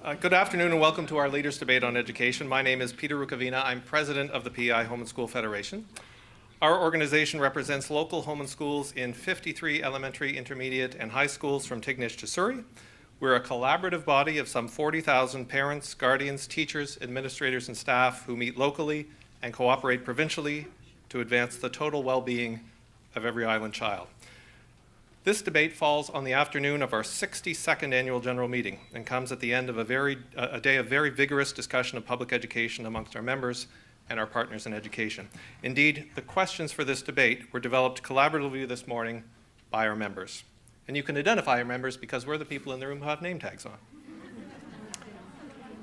Good afternoon and welcome to our Leaders Debate on Education. My name is Peter Rukavina. I'm president of the PEI Home and School Federation. Our organization represents local home and schools in 53 elementary, intermediate, and high schools from Tignish to Surrey. We're a collaborative body of some 40,000 parents, guardians, teachers, administrators, and staff who meet locally and cooperate provincially to advance the total well-being of every island child. This debate falls on the afternoon of our 62nd annual general meeting and comes at the end of a day of very vigorous discussion of public education amongst our members and our partners in education. Indeed, the questions for this debate were developed collaboratively this morning by our members. And you can identify our members because we're the people in the room who have name tags on.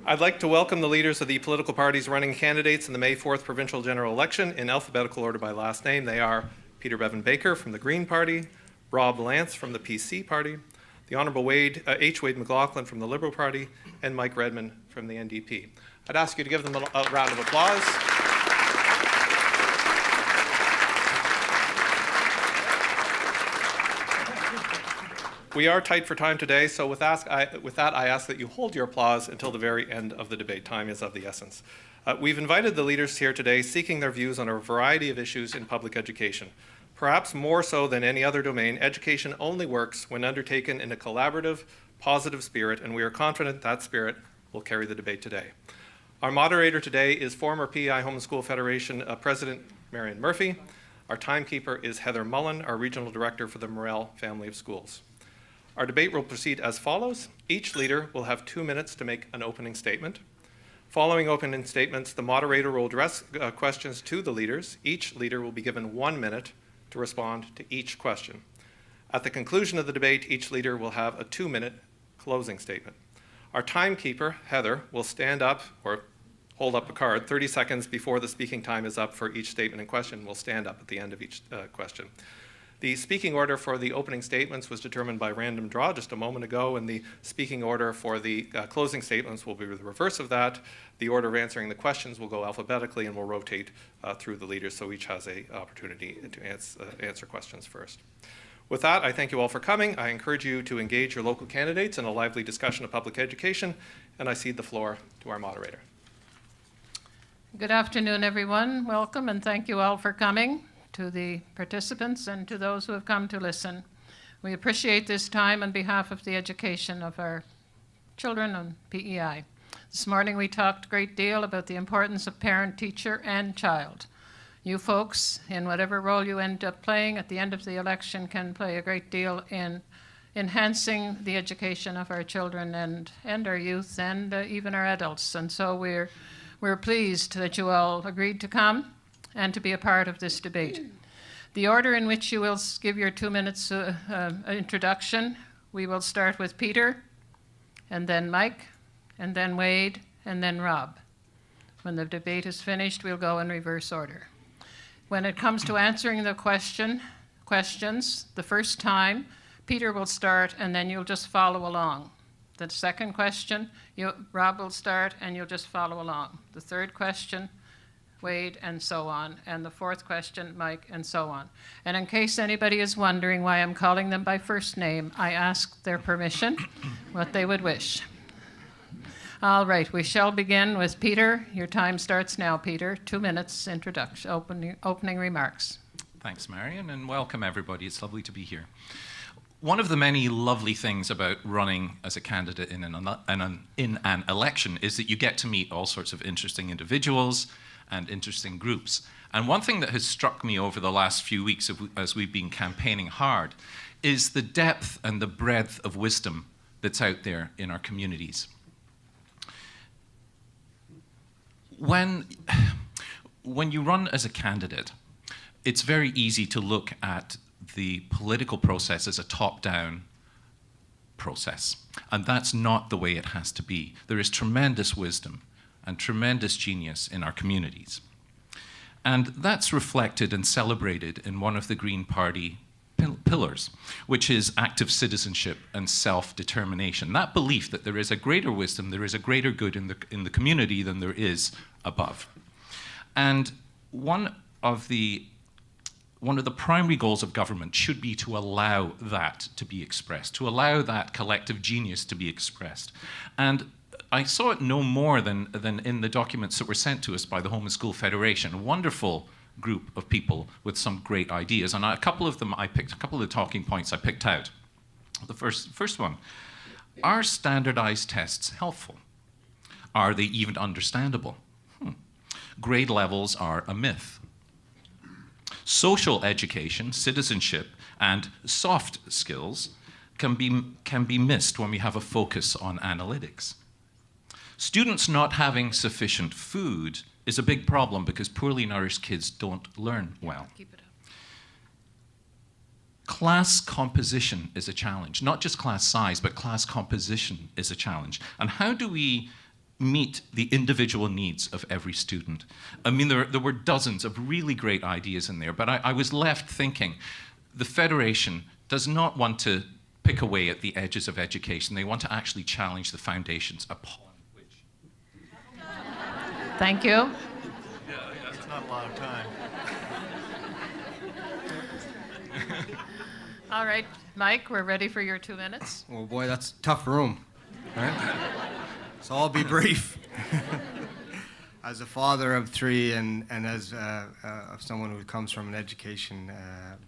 I'd like to welcome the leaders of the political parties running candidates in the May 4th provincial general election in alphabetical order by last name. They are Peter Bevan-Baker from the Green Party, Rob Lance from the PC Party, the Honourable H. Wade McLaughlin from the Liberal Party, and Mike Redmond from the NDP. I'd ask you to give them a round of applause. We are tight for time today, so with that, I ask that you hold your applause until the very end of the debate. Time is of the essence. We've invited the leaders here today seeking their views on a variety of issues in public education. Perhaps more so than any other domain, education only works when undertaken in a collaborative, positive spirit, and we are confident that spirit will carry the debate today. Our moderator today is former PEI Home and School Federation President Marion Murphy. Our timekeeper is Heather Mullen, our Regional Director for the Morel Family of Schools. Our debate will proceed as follows. Each leader will have 2 minutes to make an opening statement. Following opening statements, the moderator will address questions to the leaders. Each leader will be given 1 minute to respond to each question. At the conclusion of the debate, each leader will have a 2-minute closing statement. Our timekeeper, Heather, will stand up or hold up a card 30 seconds before the speaking time is up for each statement and question. Will stand up at the end of each question. The speaking order for the opening statements was determined by random draw just a moment ago, and the speaking order for the closing statements will be the reverse of that. The order of answering the questions will go alphabetically and will rotate through the leaders, so each has an opportunity to answer questions first. With that, I thank you all for coming. I encourage you to engage your local candidates in a lively discussion of public education, and I cede the floor to our moderator. Good afternoon, everyone. Welcome, and thank you all for coming, to the participants and to those who have come to listen. We appreciate this time on behalf of the education of our children on PEI. This morning we talked a great deal about the importance of parent, teacher, and child. You folks, in whatever role you end up playing at the end of the election, can play a great deal in enhancing the education of our children and our youth and even our adults. And so we're pleased that you all agreed to come and to be a part of this debate. The order in which you will give your 2 minutes introduction, we will start with Peter, and then Mike, and then Wade, and then Rob. When the debate is finished, we'll go in reverse order. When it comes to answering the questions, the first time, Peter will start, and then you'll just follow along. The second question, Rob will start, and you'll just follow along. The third question, Wade, and so on. And the fourth question, Mike, and so on. And in case anybody is wondering why I'm calling them by first name, I ask their permission, what they would wish. All right, we shall begin with Peter. Your time starts now, Peter. 2 minutes introduction, opening remarks. Thanks, Marion, and welcome everybody. It's lovely to be here. One of the many lovely things about running as a candidate in an election is that you get to meet all sorts of interesting individuals and interesting groups. And one thing that has struck me over the last few weeks as we've been campaigning hard is the depth and the breadth of wisdom that's out there in our communities. When you run as a candidate, it's very easy to look at the political process as a top-down process. And that's not the way it has to be. There is tremendous wisdom and tremendous genius in our communities. And that's reflected and celebrated in one of the Green Party pillars, which is active citizenship and self-determination. That belief that there is a greater wisdom, there is a greater good in the community than there is above. And one of the primary goals of government should be to allow that to be expressed, to allow that collective genius to be expressed. And I saw it no more than in the documents that were sent to us by the Home and School Federation, a wonderful group of people with some great ideas. And a couple of them I picked, a couple of the talking points I picked out. The first one, are standardized tests helpful? Are they even understandable? Grade levels are a myth. Social education, citizenship, and soft skills can be missed when we have a focus on analytics. Students not having sufficient food is a big problem because poorly nourished kids don't learn well. Keep it up. Class composition is a challenge. Not just class size, but class composition is a challenge. And how do we meet the individual needs of every student? I mean, there were dozens of really great ideas in there, but I was left thinking, the Federation does not want to pick away at the edges of education. They want to actually challenge the foundations upon which. Thank you. That's not a lot of time. All right, Mike, we're ready for your 2 minutes. Oh boy, that's a tough room. Right? So I'll be brief. As a father of 3 and as of someone who comes from an education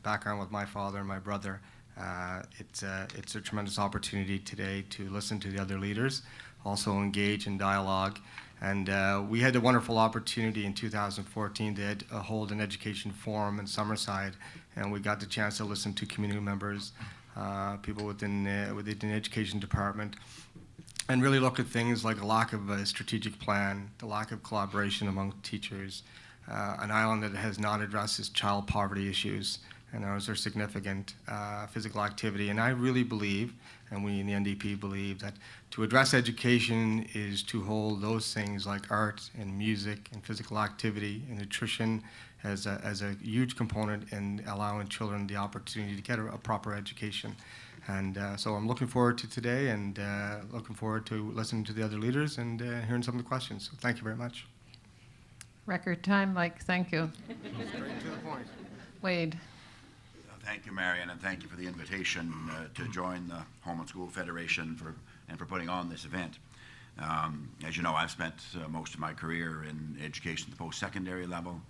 background with my father and my brother, it's a tremendous opportunity today to listen to the other leaders, also engage in dialogue. And we had a wonderful opportunity in 2014 to hold an education forum in Summerside, and we got the chance to listen to community members, people within the education department, and really look at things like a lack of a strategic plan, the lack of collaboration among teachers, an island that has not addressed its child poverty issues, and those are significant, physical activity. And I really believe, and we in the NDP believe, that to address education is to hold those things like art and music and physical activity and nutrition as a huge component in allowing children the opportunity to get a proper education. And so I'm looking forward to today and looking forward to listening to the other leaders and hearing some of the questions. So thank you very much. Record time, Mike, thank you. Straight to the point. Wade. Thank you, Marion, and thank you for the invitation to join the Home and School Federation for putting on this event. As you know, I've spent most of my career in education at the post-secondary level,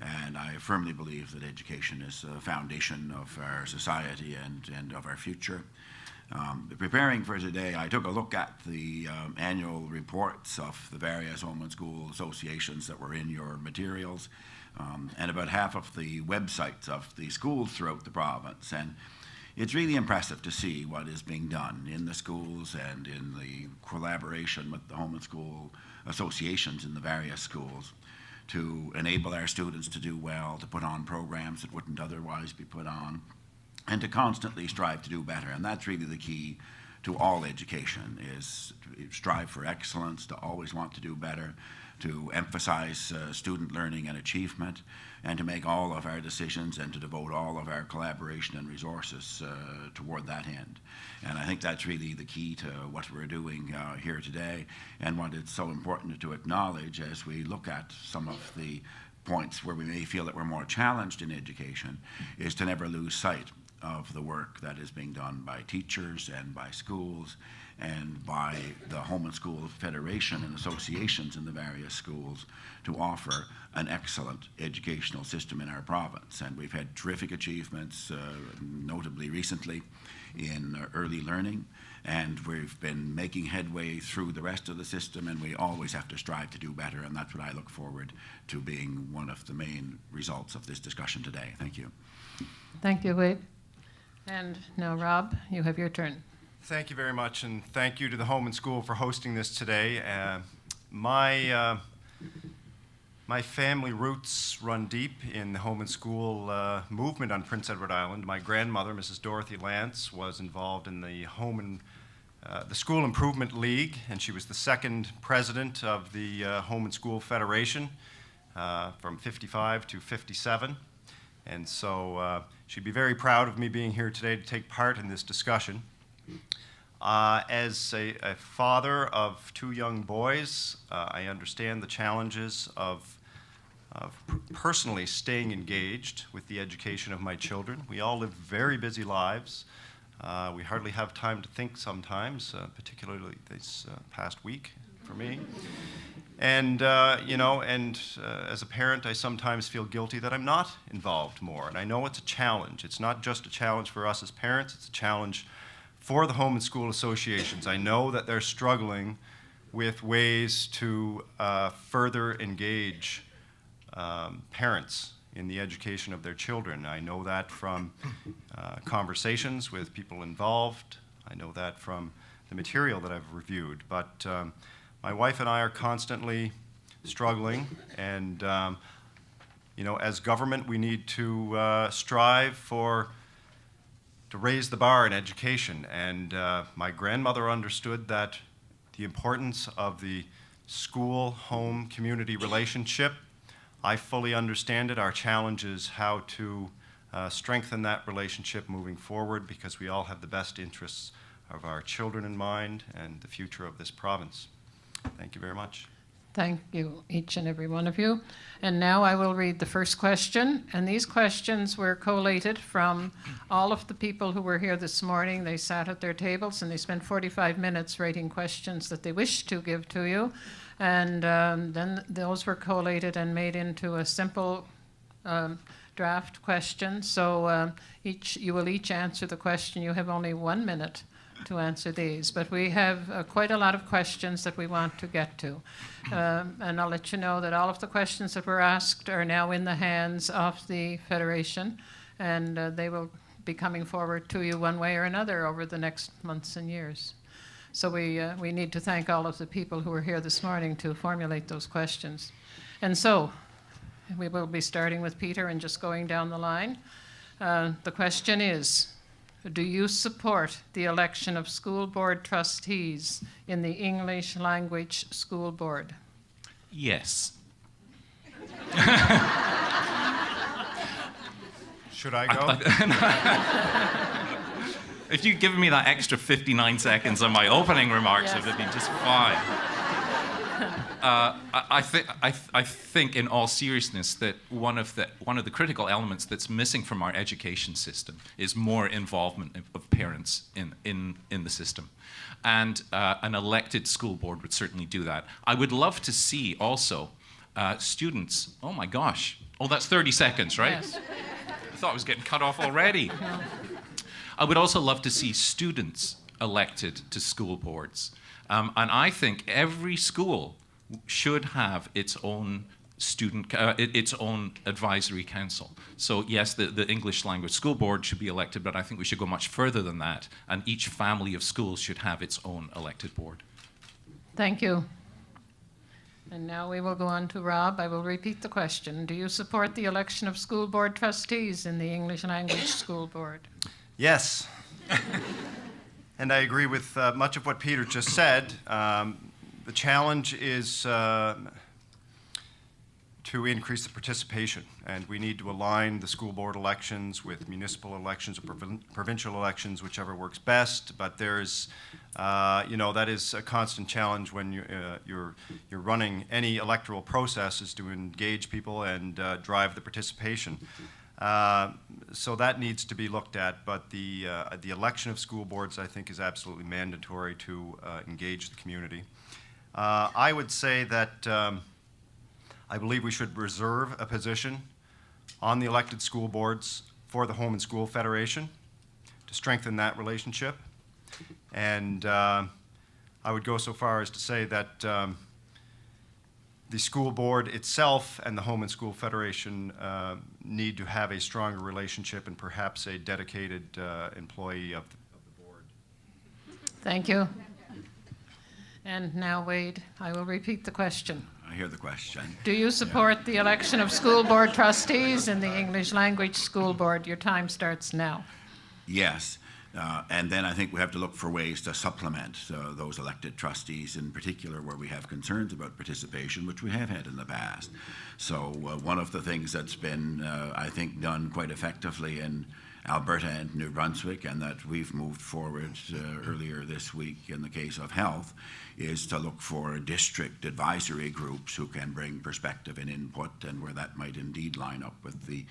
and I firmly believe that education is the foundation of our society and of our future. Preparing for today, I took a look at the annual reports of the various home and school associations that were in your materials, and about half of the websites of the schools throughout the province. And it's really impressive to see what is being done in the schools and in the collaboration with the home and school associations in the various schools to enable our students to do well, to put on programs that wouldn't otherwise be put on, and to constantly strive to do better. And that's really the key to all education, is to strive for excellence, to always want to do better, to emphasize student learning and achievement, and to make all of our decisions and to devote all of our collaboration and resources toward that end. And I think that's really the key to what we're doing here today, and what it's so important to acknowledge as we look at some of the points where we may feel that we're more challenged in education, is to never lose sight of the work that is being done by teachers and by schools and by the Home and School Federation and associations in the various schools to offer an excellent educational system in our province. And we've had terrific achievements, notably recently in early learning, and we've been making headway through the rest of the system, and we always have to strive to do better, and that's what I look forward to being one of the main results of this discussion today. Thank you. Thank you, Wade. And now, Rob, you have your turn. Thank you very much, and thank you to the Home and School for hosting this today. My family roots run deep in the Home and School movement on Prince Edward Island. My grandmother, Mrs. Dorothy Lance, was involved in the the School Improvement League, and she was the second president of the Home and School Federation from 55 to 57. And so she'd be very proud of me being here today to take part in this discussion. As a father of 2 young boys, I understand the challenges of personally staying engaged with the education of my children. We all live very busy lives. We hardly have time to think sometimes, particularly this past week for me. And, as a parent, I sometimes feel guilty that I'm not involved more. And I know it's a challenge. It's not just a challenge for us as parents, it's a challenge for the home and school associations. I know that they're struggling with ways to further engage parents in the education of their children. I know that from conversations with people involved. I know that from the material that I've reviewed. But my wife and I are constantly struggling, and as government, we need to strive to raise the bar in education. And my grandmother understood that the importance of the school-home community relationship. I fully understand it. Our challenge is how to strengthen that relationship moving forward, because we all have the best interests of our children in mind and the future of this province. Thank you very much. Thank you, each and every one of you. And now I will read the first question. And these questions were collated from all of the people who were here this morning. They sat at their tables and they spent 45 minutes writing questions that they wished to give to you. And then those were collated and made into a simple draft question. So you will each answer the question. You have only 1 minute to answer these, but we have quite a lot of questions that we want to get to. And I'll let you know that all of the questions that were asked are now in the hands of the Federation, and they will be coming forward to you one way or another over the next months and years. So we need to thank all of the people who were here this morning to formulate those questions. And so we will be starting with Peter and just going down the line. The question is, do you support the election of school board trustees in the English Language School Board? Yes. Should I go? If you'd given me that extra 59 seconds on my opening remarks, Yes. it would be just fine. I think, in all seriousness, that one of the critical elements that's missing from our education system is more involvement of parents in the system, and an elected school board would certainly do that. I would love to see also students. Oh my gosh! Oh, that's 30 seconds, right? Yes. I thought I was getting cut off already. No. I would also love to see students elected to school boards, and I think every school should have its own its own advisory council. So yes, the English Language School Board should be elected, but I think we should go much further than that, and each family of schools should have its own elected board. Thank you. And now we will go on to Rob. I will repeat the question. Do you support the election of school board trustees in the English Language School Board? Yes. And I agree with much of what Peter just said. The challenge is to increase the participation, and we need to align the school board elections with municipal elections or provincial elections, whichever works best. But there's, that is a constant challenge when you're running any electoral process, is to engage people and drive the participation. So that needs to be looked at, but the election of school boards, I think, is absolutely mandatory to engage the community. I would say that I believe we should reserve a position on the elected school boards for the Home and School Federation to strengthen that relationship. And I would go so far as to say that the school board itself and the Home and School Federation need to have a stronger relationship, and perhaps a dedicated employee of the board. Thank you. And now, Wade, I will repeat the question. I hear the question. Do you support the election of school board trustees in the English Language School Board? Your time starts now. Yes. And then I think we have to look for ways to supplement those elected trustees, in particular where we have concerns about participation, which we have had in the past. So one of the things that's been, I think, done quite effectively in Alberta and New Brunswick, and that we've moved forward earlier this week in the case of health, is to look for district advisory groups who can bring perspective and input, and where that might indeed line up with the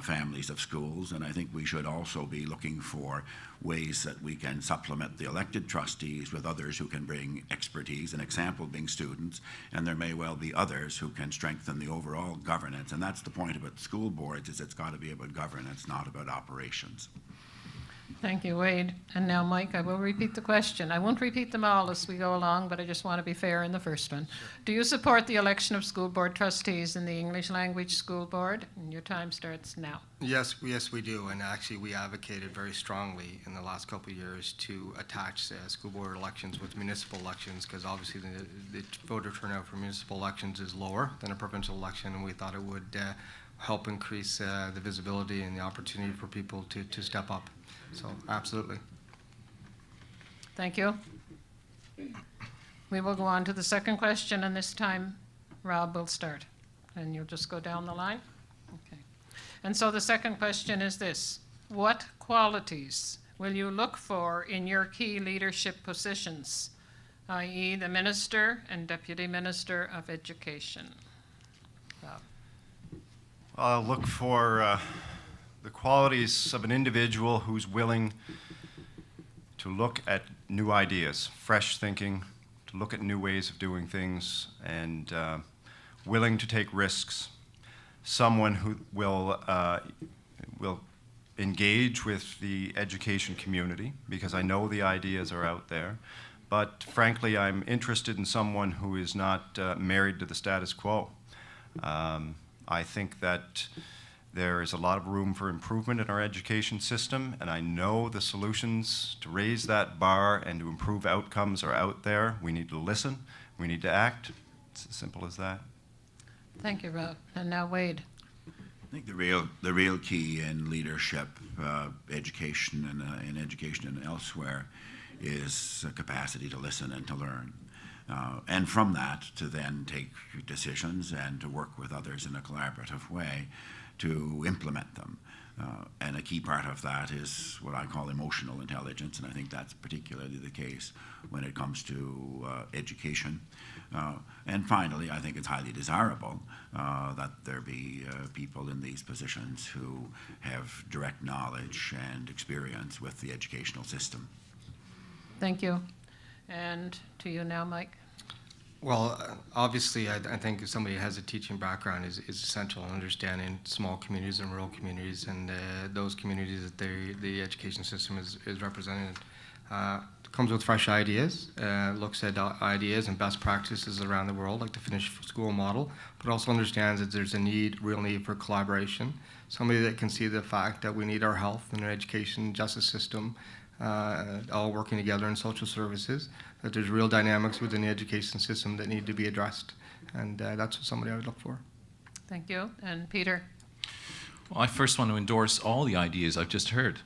families of schools. And I think we should also be looking for ways that we can supplement the elected trustees with others who can bring expertise, an example being students, and there may well be others who can strengthen the overall governance. And that's the point about school boards, is it's got to be about governance, not about operations. Thank you, Wade. And now, Mike, I will repeat the question. I won't repeat them all as we go along, but I just want to be fair in the first one. Do you support the election of school board trustees in the English Language School Board? And your time starts now. Yes, we do, and actually we advocated very strongly in the last couple of years to attach school board elections with municipal elections, because obviously the voter turnout for municipal elections is lower than a provincial election, and we thought it would help increase the visibility and the opportunity for people to step up. So, absolutely. Thank you. We will go on to the second question, and this time Rob will start. And you'll just go down the line? Okay. And so the second question is this: what qualities will you look for in your key leadership positions, i.e. the Minister and Deputy Minister of Education? Rob. I'll look for the qualities of an individual who's willing to look at new ideas, fresh thinking, to look at new ways of doing things, and willing to take risks. Someone who will engage with the education community, because I know the ideas are out there. But frankly, I'm interested in someone who is not married to the status quo. I think that there is a lot of room for improvement in our education system, and I know the solutions to raise that bar and to improve outcomes are out there. We need to listen. We need to act. It's as simple as that. Thank you, Rob. And now Wade. I think the real key in leadership, education and in education and elsewhere, is a capacity to listen and to learn. And from that, to then take decisions and to work with others in a collaborative way to implement them. And a key part of that is what I call emotional intelligence, and I think that's particularly the case when it comes to education. And finally, I think it's highly desirable that there be people in these positions who have direct knowledge and experience with the educational system. Thank you. And to you now, Mike. Well, obviously, I think if somebody has a teaching background is essential in understanding small communities and rural communities, and those communities that the education system is represented. Comes with fresh ideas, looks at ideas and best practices around the world, like the Finnish school model, but also understands that there's a real need for collaboration. Somebody that can see the fact that we need our health and our education justice system all working together in social services, that there's real dynamics within the education system that need to be addressed. And that's what somebody I would look for. Thank you. And Peter. Well, I first want to endorse all the ideas I've just heard.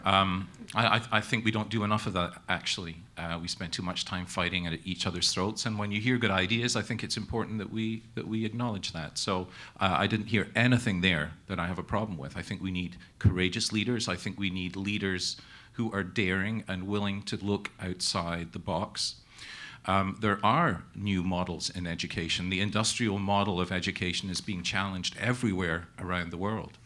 I think we don't do enough of that, actually. We spend too much time fighting at each other's throats, and when you hear good ideas, I think it's important that we acknowledge that. So I didn't hear anything there that I have a problem with. I think we need courageous leaders. I think we need leaders who are daring and willing to look outside the box. There are new models in education. The industrial model of education is being challenged everywhere around the world.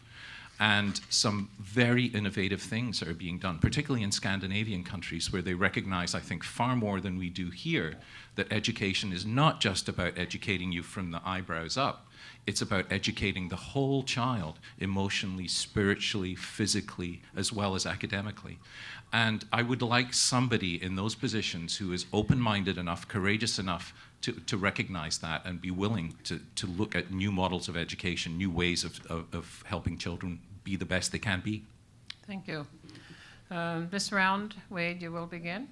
And some very innovative things are being done, particularly in Scandinavian countries, where they recognize, I think, far more than we do here, that education is not just about educating you from the eyebrows up. It's about educating the whole child, emotionally, spiritually, physically, as well as academically. And I would like somebody in those positions who is open-minded enough, courageous enough to recognize that and be willing to look at new models of education, new ways of helping children be the best they can be. Thank you. This round, Wade, you will begin.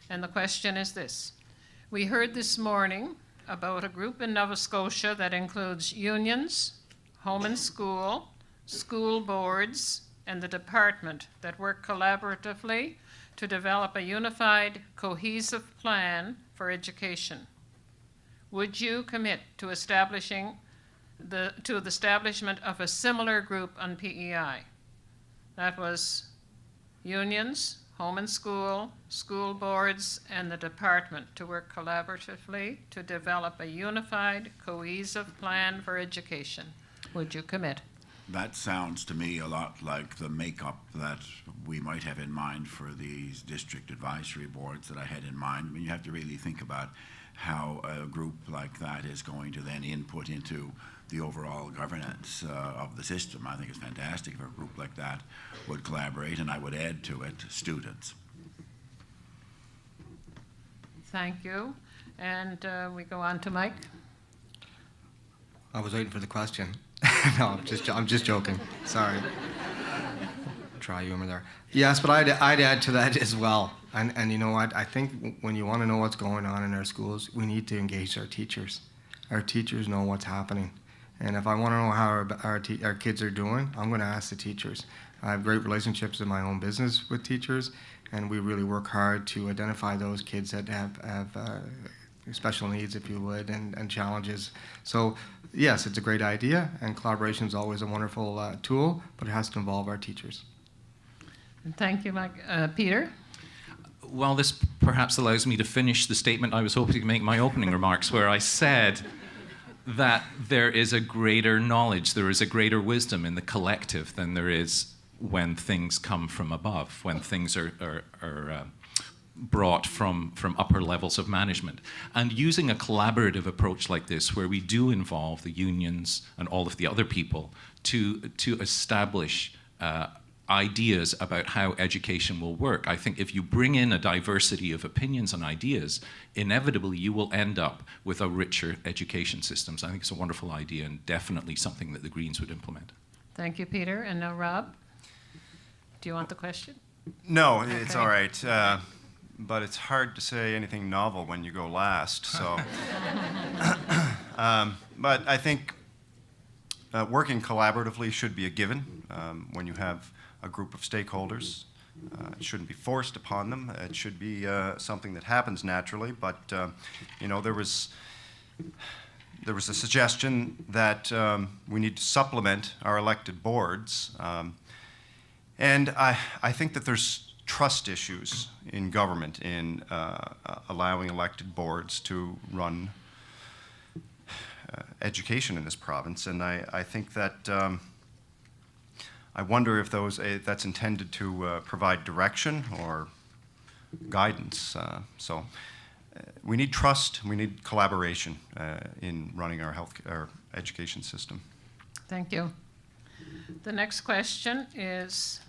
And the question is this. We heard this morning about a group in Nova Scotia that includes unions, home and school, school boards, and the department that work collaboratively to develop a unified, cohesive plan for education. Would you commit to the establishment of a similar group on PEI? That was unions, home and school, school boards, and the department to work collaboratively to develop a unified, cohesive plan for education. Would you commit? That sounds to me a lot like the makeup that we might have in mind for these district advisory boards that I had in mind. I mean, you have to really think about how a group like that is going to then input into the overall governance of the system. I think it's fantastic if a group like that would collaborate, and I would add to it students. Thank you. And we go on to Mike. I was waiting for the question. No, I'm just joking. Sorry. Try humor there. Yes, but I'd add to that as well. And you know what? I think when you want to know what's going on in our schools, we need to engage our teachers. Our teachers know what's happening. And if I want to know how our kids are doing, I'm going to ask the teachers. I have great relationships in my own business with teachers, and we really work hard to identify those kids that have special needs, if you would, and challenges. So, yes, it's a great idea, and collaboration is always a wonderful tool, but it has to involve our teachers. Thank you, Mike. Peter? Well, this perhaps allows me to finish the statement I was hoping to make in my opening remarks, where I said that there is a greater knowledge, there is a greater wisdom in the collective than there is when things come from above, when things are brought from upper levels of management. And using a collaborative approach like this, where we do involve the unions and all of the other people to establish ideas about how education will work. I think if you bring in a diversity of opinions and ideas, inevitably you will end up with a richer education system. So I think it's a wonderful idea and definitely something that the Greens would implement. Thank you, Peter. And now, Rob, do you want the question? No, it's Okay. all right. But it's hard to say anything novel when you go last. So, but I think working collaboratively should be a given when you have a group of stakeholders. It shouldn't be forced upon them. It should be something that happens naturally. But you know, there was a suggestion that we need to supplement our elected boards, and I think that there's trust issues in government in allowing elected boards to run education in this province, and I think that I wonder if that's intended to provide direction or guidance. So we need trust, we need collaboration in running our education system. Thank you. The next question is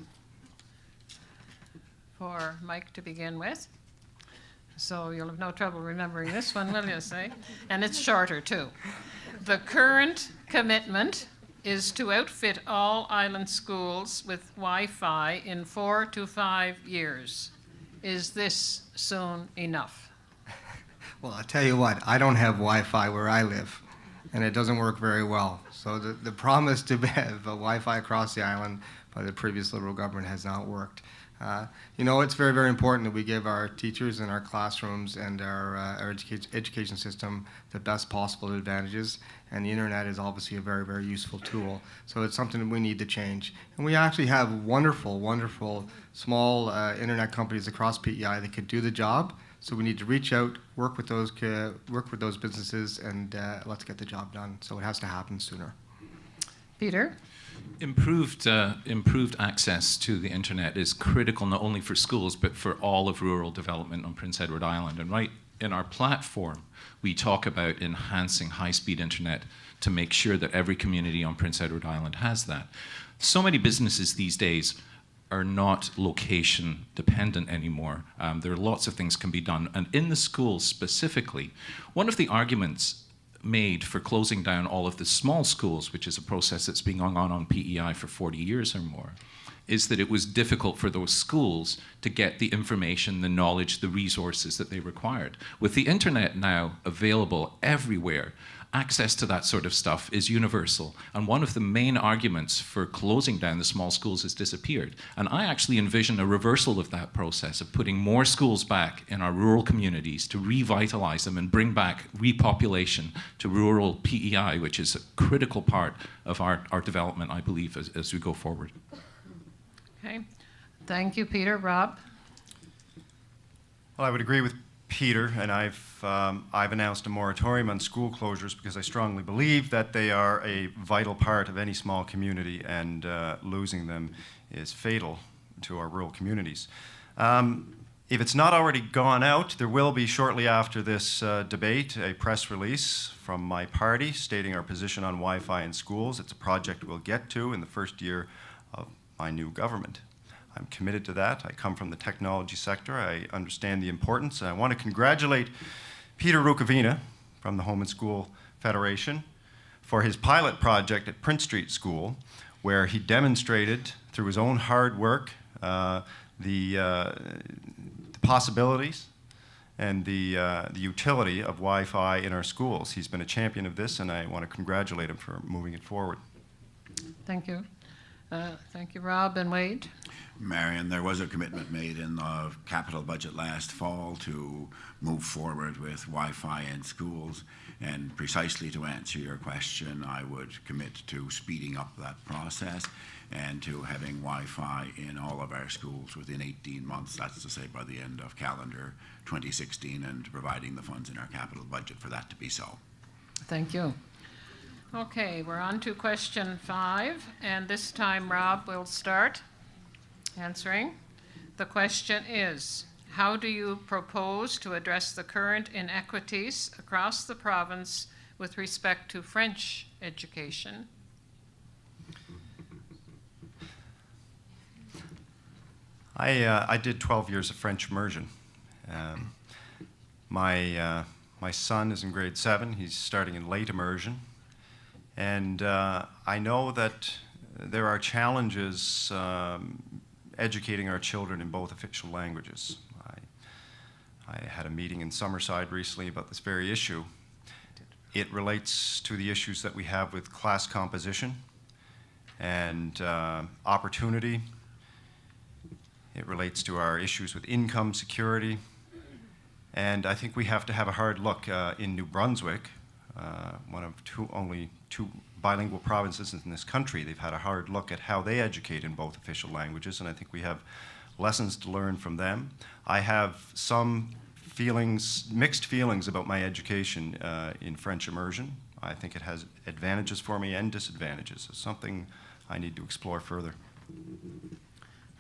for Mike to begin with. So you'll have no trouble remembering this one, will you, say? And it's shorter, too. The current commitment is to outfit all island schools with Wi-Fi in 4 to 5 years. Is this soon enough? Well, I'll tell you what, I don't have Wi-Fi where I live, and it doesn't work very well. So the promise to have Wi-Fi across the island by the previous Liberal government has not worked. You know, it's very, very important that we give our teachers in our classrooms and our education system the best possible advantages, and the internet is obviously a very, very useful tool. So it's something that we need to change. And we actually have wonderful, wonderful small internet companies across PEI that could do the job. So we need to reach out, work with those businesses, and let's get the job done. So it has to happen sooner. Peter? Improved access to the internet is critical not only for schools but for all of rural development on Prince Edward Island. And right in our platform, we talk about enhancing high-speed internet to make sure that every community on Prince Edward Island has that. So many businesses these days are not location dependent anymore. There are lots of things can be done. And in the schools specifically, one of the arguments made for closing down all of the small schools, which is a process that's been going on PEI for 40 years or more, is that it was difficult for those schools to get the information, the knowledge, the resources that they required. With the internet now available everywhere, access to that sort of stuff is universal. And one of the main arguments for closing down the small schools has disappeared. And I actually envision a reversal of that process, of putting more schools back in our rural communities to revitalize them and bring back repopulation to rural PEI, which is a critical part of our development, I believe, as we go forward. Okay. Thank you, Peter. Rob? Well, I would agree with Peter, and I've announced a moratorium on school closures because I strongly believe that they are a vital part of any small community, and losing them is fatal to our rural communities. If it's not already gone out, there will be shortly after this debate a press release from my party stating our position on Wi-Fi in schools. It's a project we'll get to in the first year of my new government. I'm committed to that. I come from the technology sector. I understand the importance. And I want to congratulate Peter Rukavina from the Home and School Federation for his pilot project at Prince Street School, where he demonstrated through his own hard work the possibilities and the utility of Wi-Fi in our schools. He's been a champion of this, and I want to congratulate him for moving it forward. Thank you. Thank you, Rob and Wade. Marion, there was a commitment made in the capital budget last fall to move forward with Wi-Fi in schools, and precisely to answer your question, I would commit to speeding up that process and to having Wi-Fi in all of our schools within 18 months, that's to say by the end of calendar 2016, and providing the funds in our capital budget for that to be so. Thank you. Okay, we're on to question 5, and this time Rob will start answering. The question is, how do you propose to address the current inequities across the province with respect to French education? I did 12 years of French immersion. My son is in grade 7. He's starting in late immersion. And I know that there are challenges educating our children in both official languages. I had a meeting in Summerside recently about this very issue. It relates to the issues that we have with class composition and opportunity. It relates to our issues with income security. And I think we have to have a hard look in New Brunswick, one of only two bilingual provinces in this country. They've had a hard look at how they educate in both official languages, and I think we have lessons to learn from them. I have some mixed feelings about my education in French immersion. I think it has advantages for me and disadvantages. It's something I need to explore further.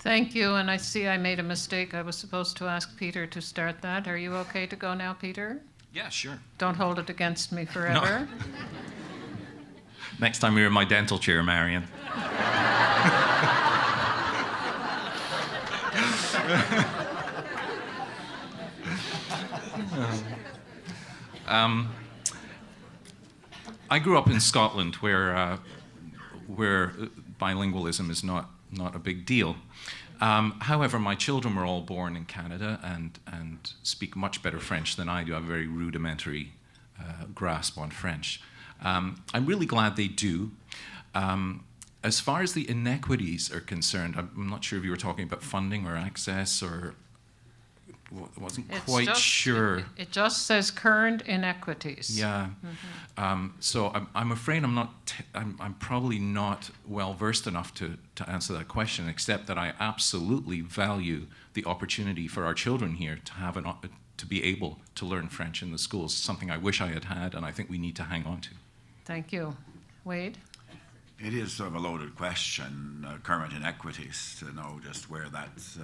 Thank you, and I see I made a mistake. I was supposed to ask Peter to start that. Are you okay to go now, Peter? Yeah, sure. Don't hold it against me forever. Next time you're in my dental chair, Marion. I grew up in Scotland, where bilingualism is not a big deal. However, my children were all born in Canada and speak much better French than I do. I have a very rudimentary grasp on French. I'm really glad they do. As far as the inequities are concerned, I'm not sure if you were talking about funding or access, or wasn't quite sure. It just says current inequities. Yeah. So I'm afraid I'm probably not well versed enough to answer that question, except that I absolutely value the opportunity for our children here to have to be able to learn French in the schools. Something I wish I had had, and I think we need to hang on to. Thank you. Wade? It is sort of a loaded question, current inequities, to know just where that's,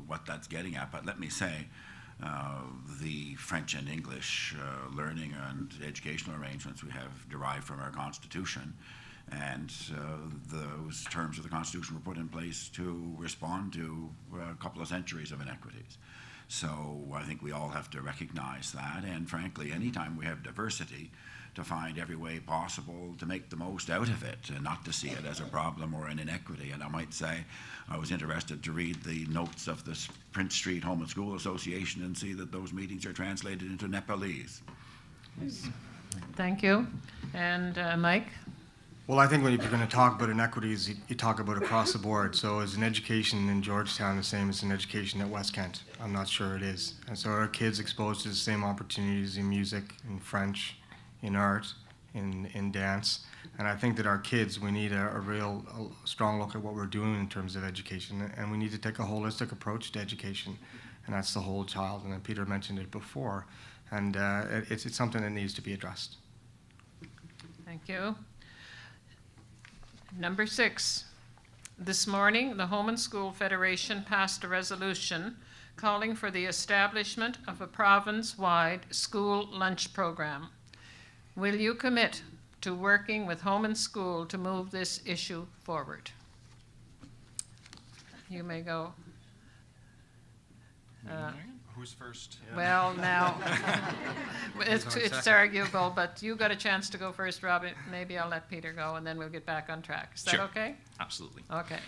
what that's getting at. But let me say, the French and English learning and educational arrangements we have derived from our Constitution, and those terms of the Constitution were put in place to respond to a couple of centuries of inequities. So I think we all have to recognize that, and frankly, anytime we have diversity, to find every way possible to make the most out of it and not to see it as a problem or an inequity. And I might say I was interested to read the notes of the Prince Street Home and School Association and see that those meetings are translated into Nepalese. Thank you. And Mike? Well, I think when you're going to talk about inequities, you talk about across the board. So is an education in Georgetown the same as an education at West Kent? I'm not sure it is. And so are kids exposed to the same opportunities in music, in French, in art, in dance. And I think that our kids, we need a real strong look at what we're doing in terms of education, and we need to take a holistic approach to education, and that's the whole child. And then Peter mentioned it before, and it's something that needs to be addressed. Thank you. Number 6. This morning, the Home and School Federation passed a resolution calling for the establishment of a province-wide school lunch program. Will you commit to working with Home and School to move this issue forward? You may go. Who's first? Well, now, it's arguable, but you got a chance to go first, Robin. Maybe I'll let Peter go, and then we'll get back on track. Is that Sure. okay? Absolutely. Okay.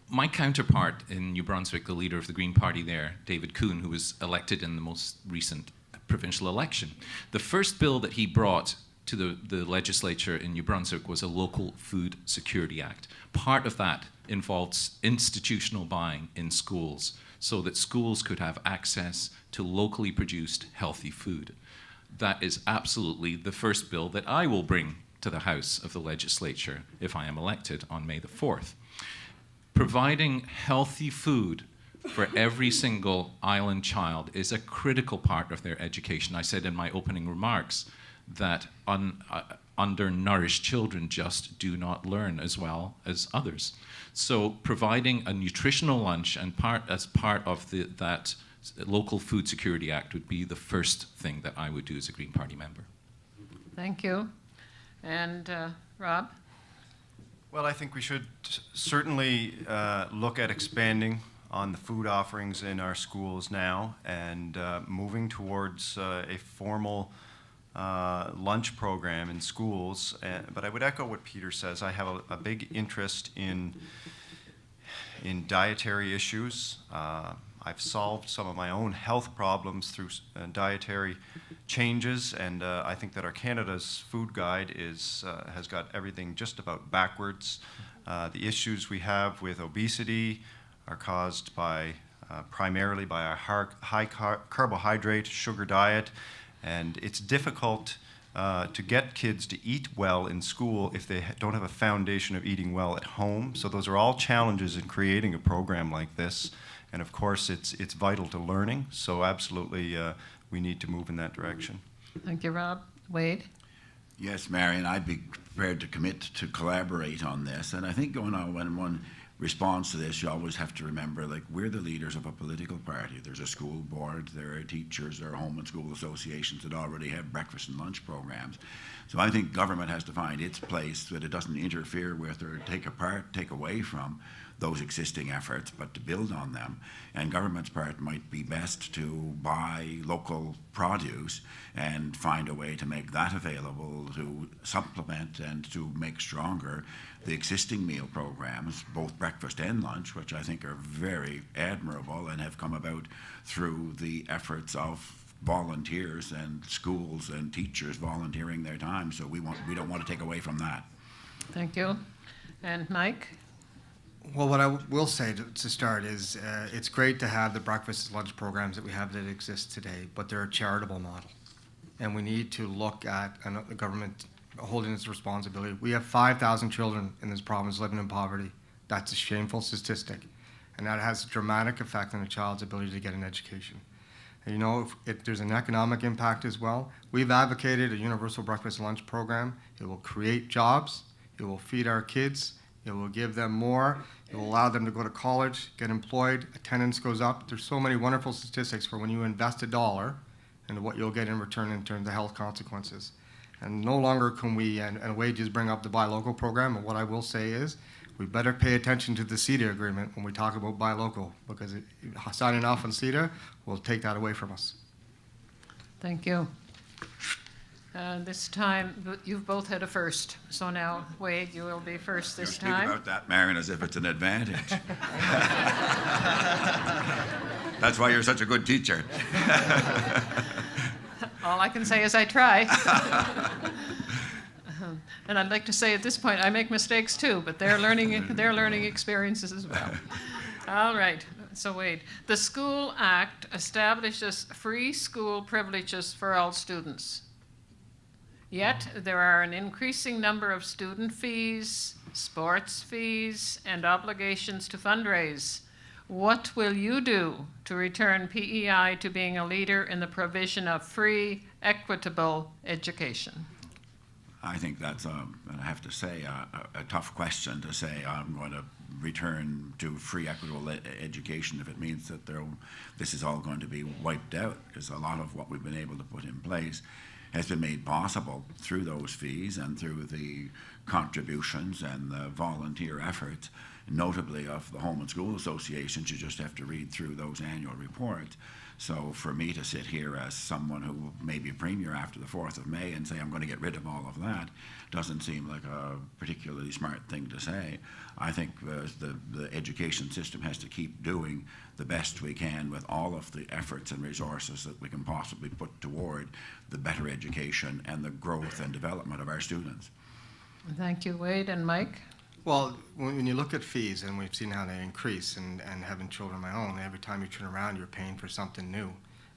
My counterpart in New Brunswick, the leader of the Green Party there, David Kuhn, who was elected in the most recent provincial election, the first bill that he brought to the legislature in New Brunswick was a Local Food Security Act. Part of that involves institutional buying in schools so that schools could have access to locally produced healthy food. That is absolutely the first bill that I will bring to the House of the Legislature if I am elected on May the 4th. Providing healthy food for every single island child is a critical part of their education. I said in my opening remarks that undernourished children just do not learn as well as others. So providing a nutritional lunch and as part of that Local Food Security Act would be the first thing that I would do as a Green Party member. Thank you. And Rob? Well, I think we should certainly look at expanding on the food offerings in our schools now and moving towards a formal lunch program in schools. But I would echo what Peter says. I have a big interest in dietary issues. I've solved some of my own health problems through dietary changes, and I think that our Canada's food guide has got everything just about backwards. The issues we have with obesity are caused by primarily by our high carbohydrate, sugar diet, and it's difficult to get kids to eat well in school if they don't have a foundation of eating well at home. So those are all challenges in creating a program like this. And of course, it's vital to learning. So absolutely, we need to move in that direction. Thank you, Rob. Wade? Yes, Marion, I'd be prepared to commit to collaborate on this. And I think when one responds to this, you always have to remember, like, we're the leaders of a political party. There's a school board, there are teachers, there are home and school associations that already have breakfast and lunch programs. So I think government has to find its place so that it doesn't interfere with or take away from those existing efforts, but to build on them. And government's part might be best to buy local produce and find a way to make that available to supplement and to make stronger the existing meal programs, both breakfast and lunch, which I think are very admirable and have come about through the efforts of volunteers and schools and teachers volunteering their time. So we don't want to take away from that. Thank you. And Mike? Well, what I will say to start is it's great to have the breakfast and lunch programs that we have that exist today, but they're a charitable model. And we need to look at the government holding its responsibility. We have 5,000 children in this province living in poverty. That's a shameful statistic. And that has a dramatic effect on a child's ability to get an education. And you know, if there's an economic impact as well. We've advocated a universal breakfast and lunch program. It will create jobs. It will feed our kids. It will give them more. It will allow them to go to college, get employed, attendance goes up. There's so many wonderful statistics for when you invest $1 and what you'll get in return in terms of health consequences. And no longer can we, and wages bring up the buy local program, and what I will say is, we better pay attention to the CETA agreement when we talk about buy local, because signing off on CETA will take that away from us. Thank you. This time, you've both had a first. So now, Wade, you will be first this Speak time. about that, Marion, as if it's an advantage. That's why you're such a good teacher. All I can say is I try. And I'd like to say at this point, I make mistakes too, but they're learning experiences as well. All right. So Wade, the School Act establishes free school privileges for all students. Yet, there are an increasing number of student fees, sports fees, and obligations to fundraise. What will you do to return PEI to being a leader in the provision of free, equitable education? I think that's, I have to say, a tough question to say I'm going to return to free, equitable education if it means that this is all going to be wiped out, because a lot of what we've been able to put in place has been made possible through those fees and through the contributions and the volunteer efforts, notably of the Home and School Associations. You just have to read through those annual reports. So for me to sit here as someone who may be a premier after the 4th of May and say I'm going to get rid of all of that doesn't seem like a particularly smart thing to say. I think the education system has to keep doing the best we can with all of the efforts and resources that we can possibly put toward the better education and the growth and development of our students. Thank you, Wade and Mike. Well, when you look at fees, and we've seen how they increase, and having children of my own, every time you turn around, you're paying for something new.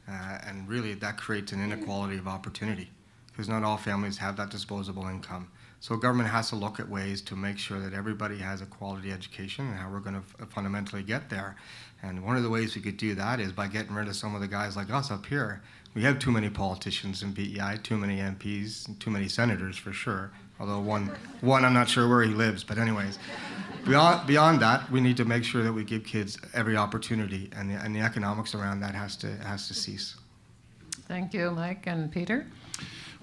And really, that creates an inequality of opportunity, because not all families have that disposable income. So government has to look at ways to make sure that everybody has a quality education and how we're going to fundamentally get there. And one of the ways we could do that is by getting rid of some of the guys like us up here. We have too many politicians in PEI, too many MPs, and too many senators for sure. Although one I'm not sure where he lives, but anyways. Beyond that, we need to make sure that we give kids every opportunity, and the economics around that has to cease. Thank you, Mike and Peter.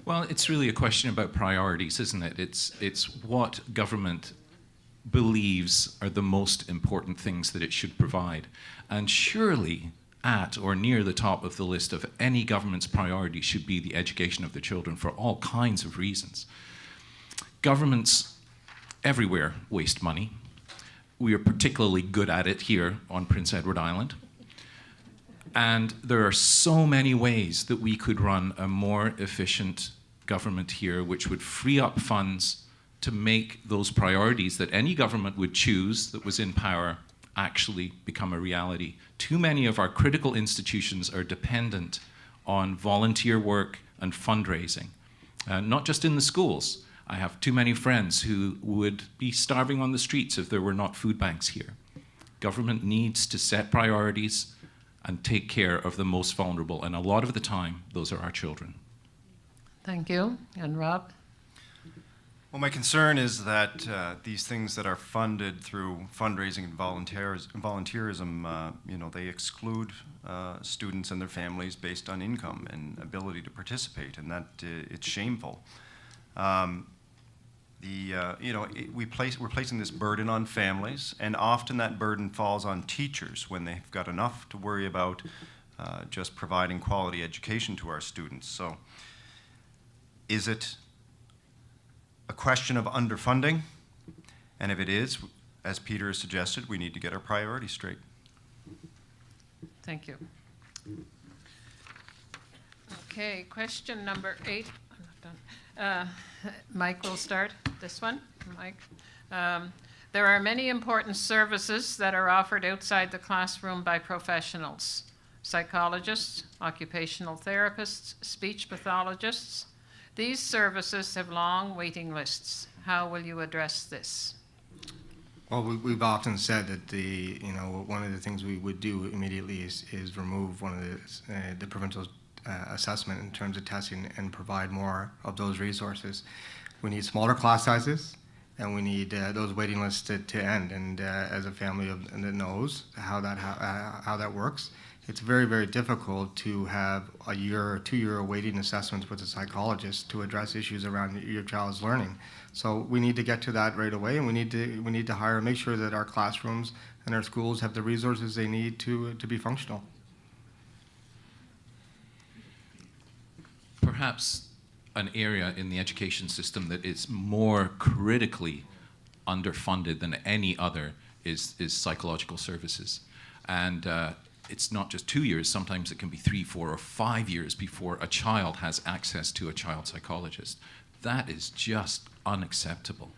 Well, it's really a question about priorities, isn't it? It's what government believes are the most important things that it should provide. And surely at or near the top of the list of any government's priority should be the education of the children for all kinds of reasons. Governments everywhere waste money. We are particularly good at it here on Prince Edward Island. And there are so many ways that we could run a more efficient government here, which would free up funds to make those priorities that any government would choose that was in power actually become a reality. Too many of our critical institutions are dependent on volunteer work and fundraising, not just in the schools. I have too many friends who would be starving on the streets if there were not food banks here. Government needs to set priorities and take care of the most vulnerable, and a lot of the time, those are our children. Thank you. And Rob? Well, my concern is that these things that are funded through fundraising and volunteerism, they exclude students and their families based on income and ability to participate, and that it's shameful. We're placing this burden on families, and often that burden falls on teachers when they've got enough to worry about just providing quality education to our students. So is it a question of underfunding? And if it is, as Peter has suggested, we need to get our priorities straight. Thank you. Okay, question number 8. I'm not done. Mike will start this one. Mike. There are many important services that are offered outside the classroom by professionals: psychologists, occupational therapists, speech pathologists. These services have long waiting lists. How will you address this? Well, we've often said that one of the things we would do immediately is remove one of the provincial assessment in terms of testing and provide more of those resources. We need smaller class sizes, and we need those waiting lists to end. And as a family that knows how that works, it's very, very difficult to have a year or 2 year waiting assessments with a psychologist to address issues around your child's learning. So we need to get to that right away, and we need to hire, make sure that our classrooms and our schools have the resources they need to be functional. Perhaps an area in the education system that is more critically underfunded than any other is psychological services. And it's not just 2 years, sometimes it can be 3, 4, or 5 years before a child has access to a child psychologist. That is just unacceptable.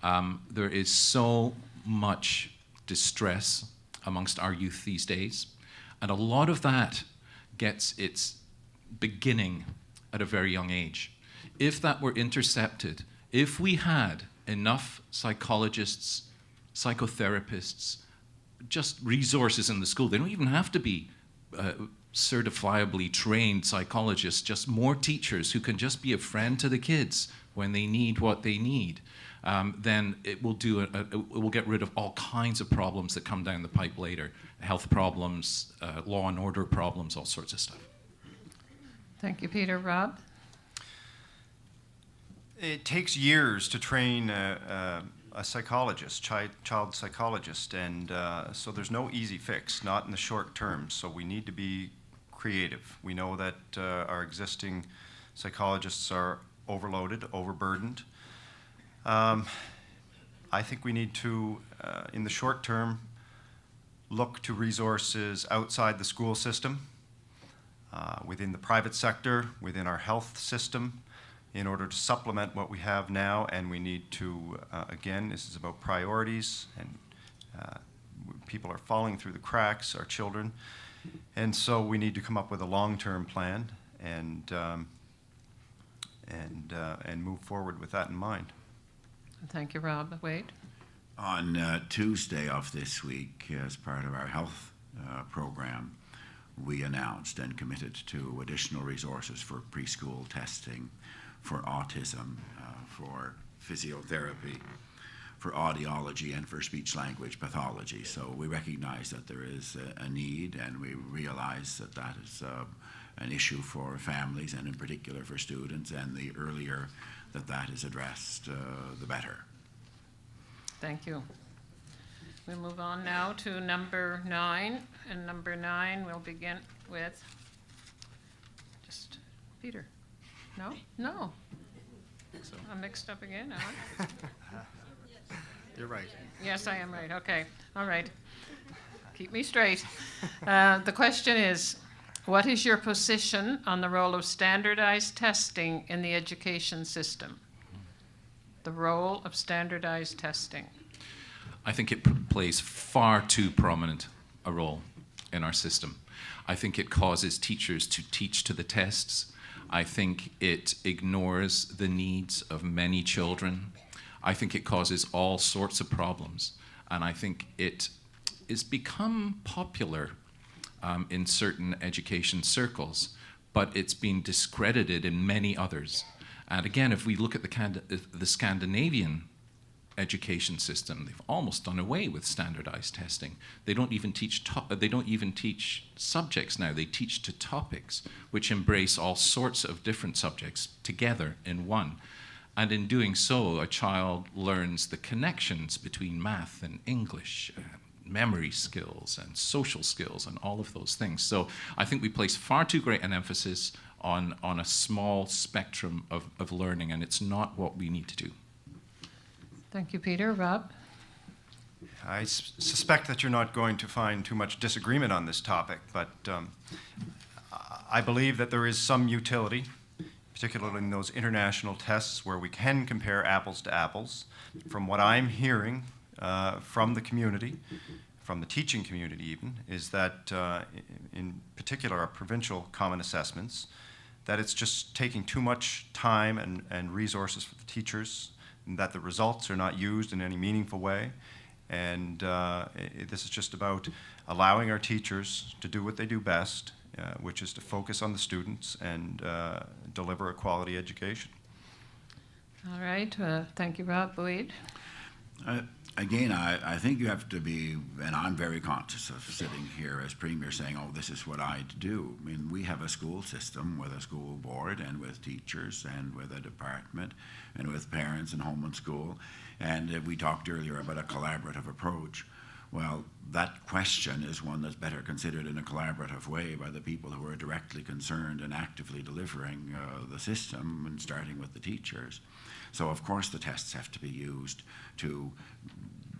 There is so much distress amongst our youth these days, and a lot of that gets its beginning at a very young age. if that were intercepted, if we had enough psychologists, psychotherapists, just resources in the school, they don't even have to be certifiably trained psychologists, just more teachers who can just be a friend to the kids when they need what they need, then it will it will get rid of all kinds of problems that come down the pipe later, health problems, law and order problems, all sorts of stuff. Thank you, Peter. Rob? It takes years to train a psychologist, child psychologist, and so there's no easy fix, not in the short term. So we need to be creative. We know that our existing psychologists are overloaded, overburdened. I think we need to, in the short term, look to resources outside the school system, within the private sector, within our health system, in order to supplement what we have now. And we need to, again, this is about priorities, and people are falling through the cracks, our children. And so we need to come up with a long-term plan and move forward with that in mind. Thank you, Rob. Wade? On Tuesday of this week, as part of our health program, we announced and committed to additional resources for preschool testing, for autism, for physiotherapy, for audiology, and for speech-language pathology. So we recognize that there is a need, and we realize that that is an issue for families, and in particular for students, and the earlier that that is addressed, the better. Thank you. We move on now to number 9. And number 9, we'll begin with just Peter. No? No. I'm mixed up again, Alan? You're right. Yes, I am right. Okay. All right. Keep me straight. The question is, what is your position on the role of standardized testing in the education system? The role of standardized testing. I think it plays far too prominent a role in our system. I think it causes teachers to teach to the tests. I think it ignores the needs of many children. I think it causes all sorts of problems. And I think it has become popular in certain education circles, but it's been discredited in many others. And again, if we look at the Scandinavian education system, they've almost done away with standardized testing. They don't even teach subjects now. They teach to topics, which embrace all sorts of different subjects together in one. And in doing so, a child learns the connections between math and English, memory skills and social skills and all of those things. So I think we place far too great an emphasis on a small spectrum of learning, and it's not what we need to do. Thank you, Peter. Rob? I suspect that you're not going to find too much disagreement on this topic, but I believe that there is some utility, particularly in those international tests where we can compare apples to apples. From what I'm hearing from the community, from the teaching community even, is that in particular our provincial common assessments, that it's just taking too much time and resources for the teachers, and that the results are not used in any meaningful way. And this is just about allowing our teachers to do what they do best, which is to focus on the students and deliver a quality education. All right. Thank you, Rob. Wade? Again, I think you have to be, and I'm very conscious of sitting here as Premier saying, oh, this is what I do. I mean, we have a school system with a school board and with teachers and with a department and with parents and home and school. And we talked earlier about a collaborative approach. Well, that question is one that's better considered in a collaborative way by the people who are directly concerned and actively delivering the system, and starting with the teachers. So, of course, the tests have to be used to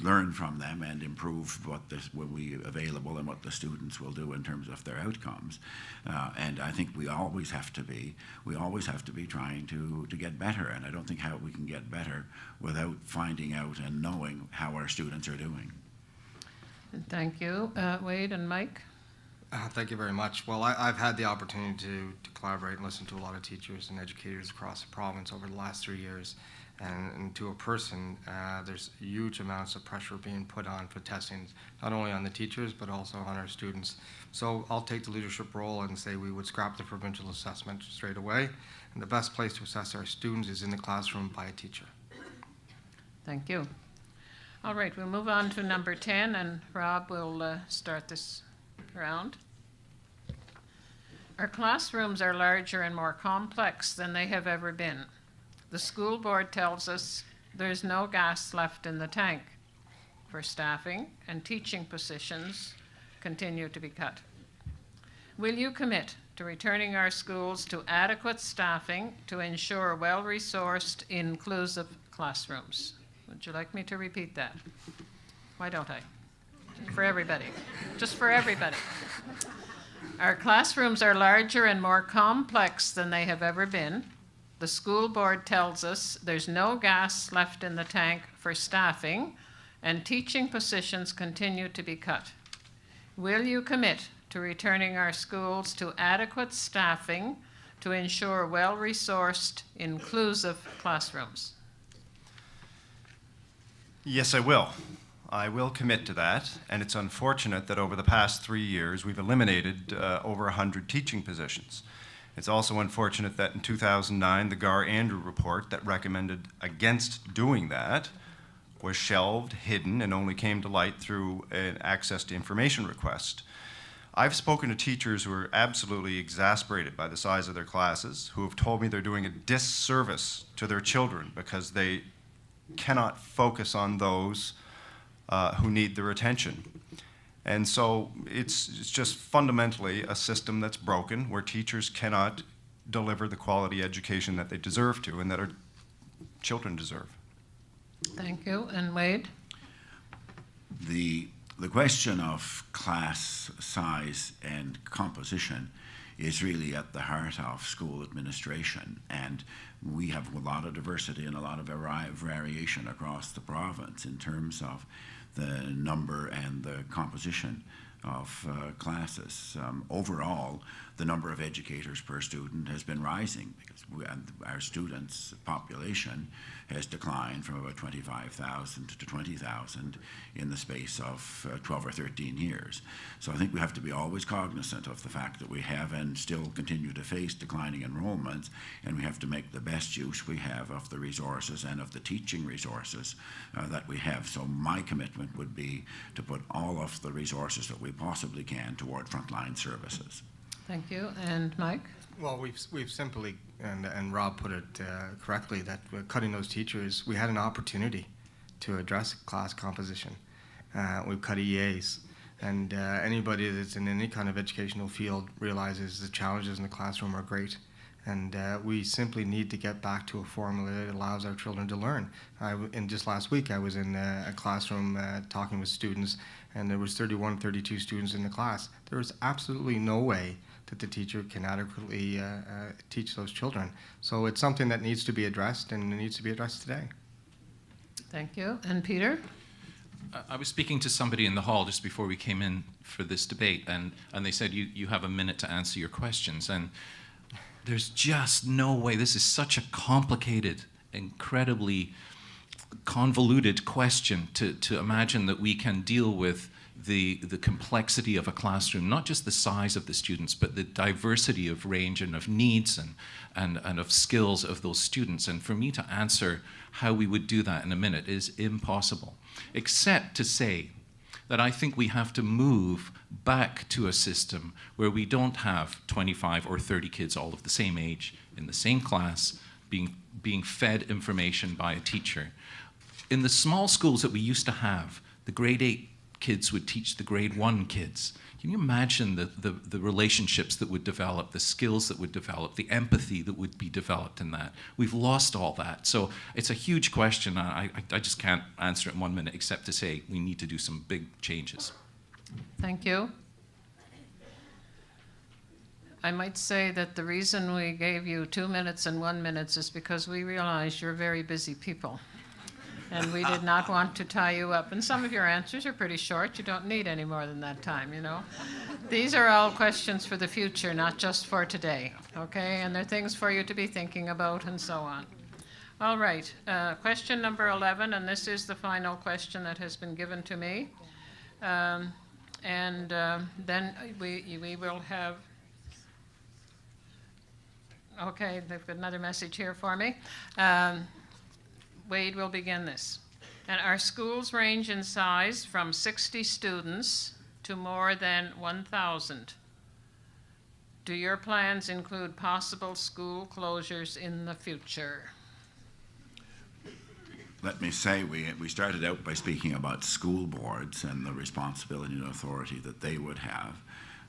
learn from them and improve what will be available and what the students will do in terms of their outcomes. And I think we always have to be trying to get better. And I don't think how we can get better without finding out and knowing how our students are doing. Thank you. Wade and Mike? Thank you very much. Well, I've had the opportunity to collaborate and listen to a lot of teachers and educators across the province over the last 3 years. And to a person, there's huge amounts of pressure being put on for testing, not only on the teachers, but also on our students. So I'll take the leadership role and say we would scrap the provincial assessment straight away. And the best place to assess our students is in the classroom by a teacher. Thank you. All right, we'll move on to number 10, and Rob will start this round. Our classrooms are larger and more complex than they have ever been. The school board tells us there's no gas left in the tank for staffing, and teaching positions continue to be cut. Will you commit to returning our schools to adequate staffing to ensure well-resourced, inclusive classrooms? Would you like me to repeat that? Why don't I? For everybody. Just for everybody. Our classrooms are larger and more complex than they have ever been. The school board tells us there's no gas left in the tank for staffing, and teaching positions continue to be cut. Will you commit to returning our schools to adequate staffing to ensure well-resourced, inclusive classrooms? Yes, I will. I will commit to that, and it's unfortunate that over the past 3 years we've eliminated over 100 teaching positions. It's also unfortunate that in 2009 the Gar-Andrew report that recommended against doing that was shelved, hidden, and only came to light through an access to information request. I've spoken to teachers who are absolutely exasperated by the size of their classes, who have told me they're doing a disservice to their children because they cannot focus on those who need their attention. And so it's just fundamentally a system that's broken, where teachers cannot deliver the quality education that they deserve to and that our children deserve. Thank you. And Wade? The question of class size and composition is really at the heart of school administration, and we have a lot of diversity and a lot of variation across the province in terms of the number and the composition of classes. Overall, the number of educators per student has been rising because our students' population has declined from about 25,000 to 20,000 in the space of 12 or 13 years. So I think we have to be always cognizant of the fact that we have and still continue to face declining enrollments, and we have to make the best use we have of the resources and of the teaching resources that we have. So my commitment would be to put all of the resources that we possibly can toward frontline services. Thank you. And Mike? Well, we've simply, and Rob put it correctly, that we're cutting those teachers. We had an opportunity to address class composition. We've cut EAs, and anybody that's in any kind of educational field realizes the challenges in the classroom are great. And we simply need to get back to a formula that allows our children to learn. And just last week, I was in a classroom talking with students, and there was 31, 32 students in the class. There is absolutely no way that the teacher can adequately teach those children. So it's something that needs to be addressed, and it needs to be addressed today. Thank you. And Peter? I was speaking to somebody in the hall just before we came in for this debate, and they said, you have a minute to answer your questions. And there's just no way. This is such a complicated, incredibly convoluted question to imagine that we can deal with the complexity of a classroom, not just the size of the students, but the diversity of range and of needs and of skills of those students. And for me to answer how we would do that in a minute is impossible, except to say that I think we have to move back to a system where we don't have 25 or 30 kids all of the same age in the same class being fed information by a teacher. In the small schools that we used to have, the grade 8 kids would teach the grade 1 kids. Can you imagine the relationships that would develop, the skills that would develop, the empathy that would be developed in that? We've lost all that. So it's a huge question. I just can't answer it in 1 minute except to say we need to do some big changes. Thank you. I might say that the reason we gave you 2 minutes and 1 minute is because we realize you're very busy people. and we did not want to tie you up. And some of your answers are pretty short. You don't need any more than that time, you know. These are all questions for the future, not just for today, okay? And they're things for you to be thinking about and so on. All right, question number 11, and this is the final question that has been given to me. Then we will have, okay, they've got another message here for me. Wade will begin this. And our schools range in size from 60 students to more than 1,000. Do your plans include possible school closures in the future? Let me say, we started out by speaking about school boards and the responsibility and authority that they would have.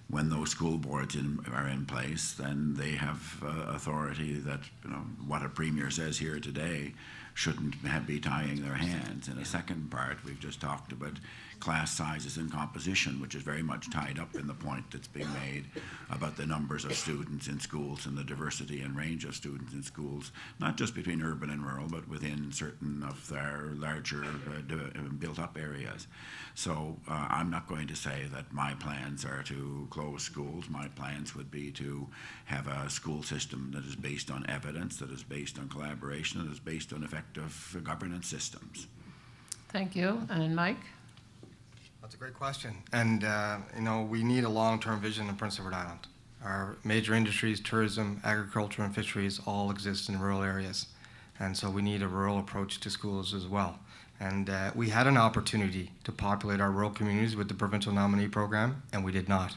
When those school boards are in place, then they have authority that, you know, what a premier says here today shouldn't be tying their hands. In a second part, we've just talked about class sizes and composition, which is very much tied up in the point that's being made about the numbers of students in schools and the diversity and range of students in schools, not just between urban and rural, but within certain of their larger built-up areas. So I'm not going to say that my plans are to close schools. My plans would be to have a school system that is based on evidence, that is based on collaboration, that is based on effective governance systems. Thank you. And Mike? That's a great question. And, you know, we need a long-term vision in Prince Edward Island. Our major industries, tourism, agriculture, and fisheries all exist in rural areas. And so we need a rural approach to schools as well. And we had an opportunity to populate our rural communities with the provincial nominee program, and we did not.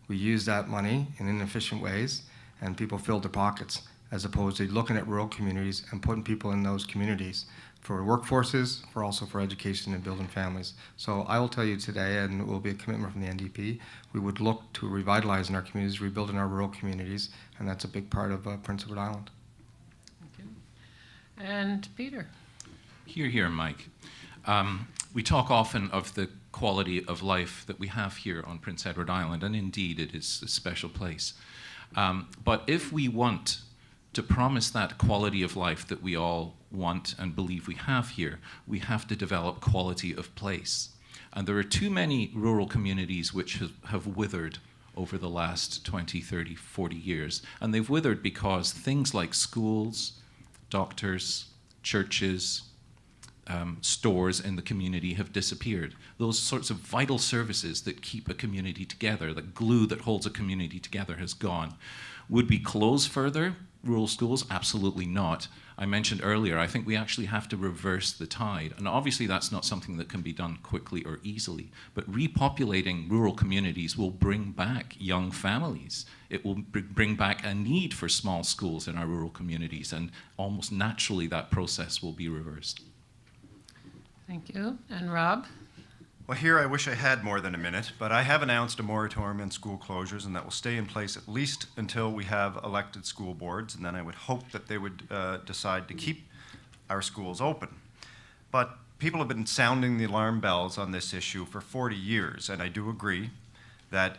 We used that money in inefficient ways, and people filled their pockets, as opposed to looking at rural communities and putting people in those communities for workforces, for education and building families. So I will tell you today, and it will be a commitment from the NDP, we would look to revitalizing our communities, rebuilding our rural communities, and that's a big part of Prince Edward Island. Thank you. And Peter? Hear, hear, Mike. We talk often of the quality of life that we have here on Prince Edward Island, and indeed it is a special place. But if we want to promise that quality of life that we all want and believe we have here, we have to develop quality of place. And there are too many rural communities which have withered over the last 20, 30, 40 years. And they've withered because things like schools, doctors, churches, stores in the community have disappeared. Those sorts of vital services that keep a community together, the glue that holds a community together, has gone. Would we close further rural schools? Absolutely not. I mentioned earlier, I think we actually have to reverse the tide. And obviously that's not something that can be done quickly or easily, but repopulating rural communities will bring back young families. It will bring back a need for small schools in our rural communities, and almost naturally that process will be reversed. Thank you. And Rob? Well, here I wish I had more than a minute, but I have announced a moratorium on school closures, and that will stay in place at least until we have elected school boards, and then I would hope that they would decide to keep our schools open. But people have been sounding the alarm bells on this issue for 40 years, and I do agree that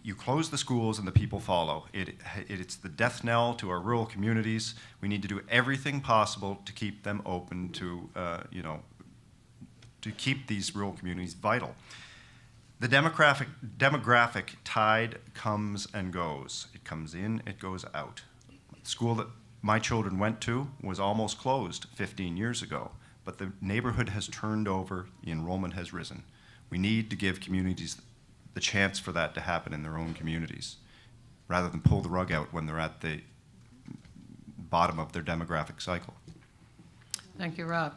you close the schools and the people follow. It's the death knell to our rural communities. We need to do everything possible to keep them open, to keep these rural communities vital. The demographic tide comes and goes. It comes in, it goes out. The school that my children went to was almost closed 15 years ago, but the neighborhood has turned over, the enrollment has risen. We need to give communities the chance for that to happen in their own communities, rather than pull the rug out when they're at the bottom of their demographic cycle. Thank you, Rob.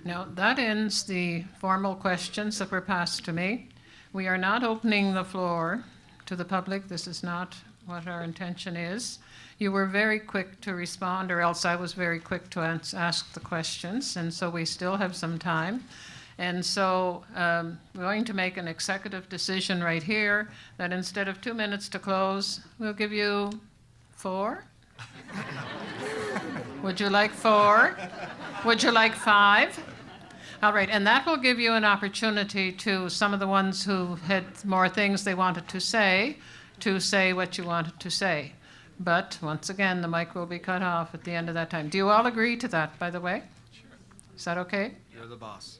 Now, that ends the formal questions that were passed to me. We are not opening the floor to the public. This is not what our intention is. You were very quick to respond, or else I was very quick to ask the questions, and so we still have some time. And so we're going to make an executive decision right here that instead of 2 minutes to close, we'll give you 4. Would you like 4? Would you like 5? All right, and that will give you an opportunity to some of the ones who had more things they wanted to say what you wanted to say. But once again, the mic will be cut off at the end of that time. Do you all agree to that, by the way? Sure. Is that okay? You're the boss.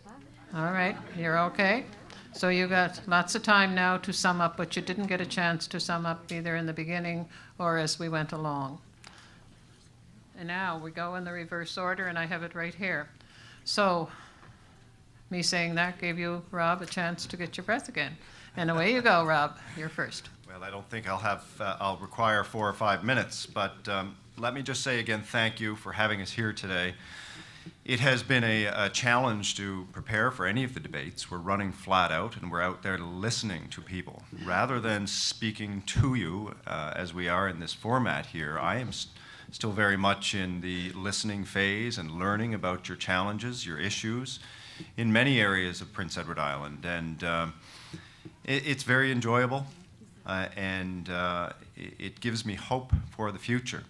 All right, you're okay. So you got lots of time now to sum up what you didn't get a chance to sum up either in the beginning or as we went along. And now we go in the reverse order, and I have it right here. So me saying that gave you, Rob, a chance to get your breath again. And away you go, Rob. You're first. Well, I don't think I'll require 4 or 5 minutes, but let me just say again, thank you for having us here today. It has been a challenge to prepare for any of the debates. We're running flat out, and we're out there listening to people. Rather than speaking to you, as we are in this format here, I am still very much in the listening phase and learning about your challenges, your issues in many areas of Prince Edward Island. And it's very enjoyable, and it gives me hope for the future.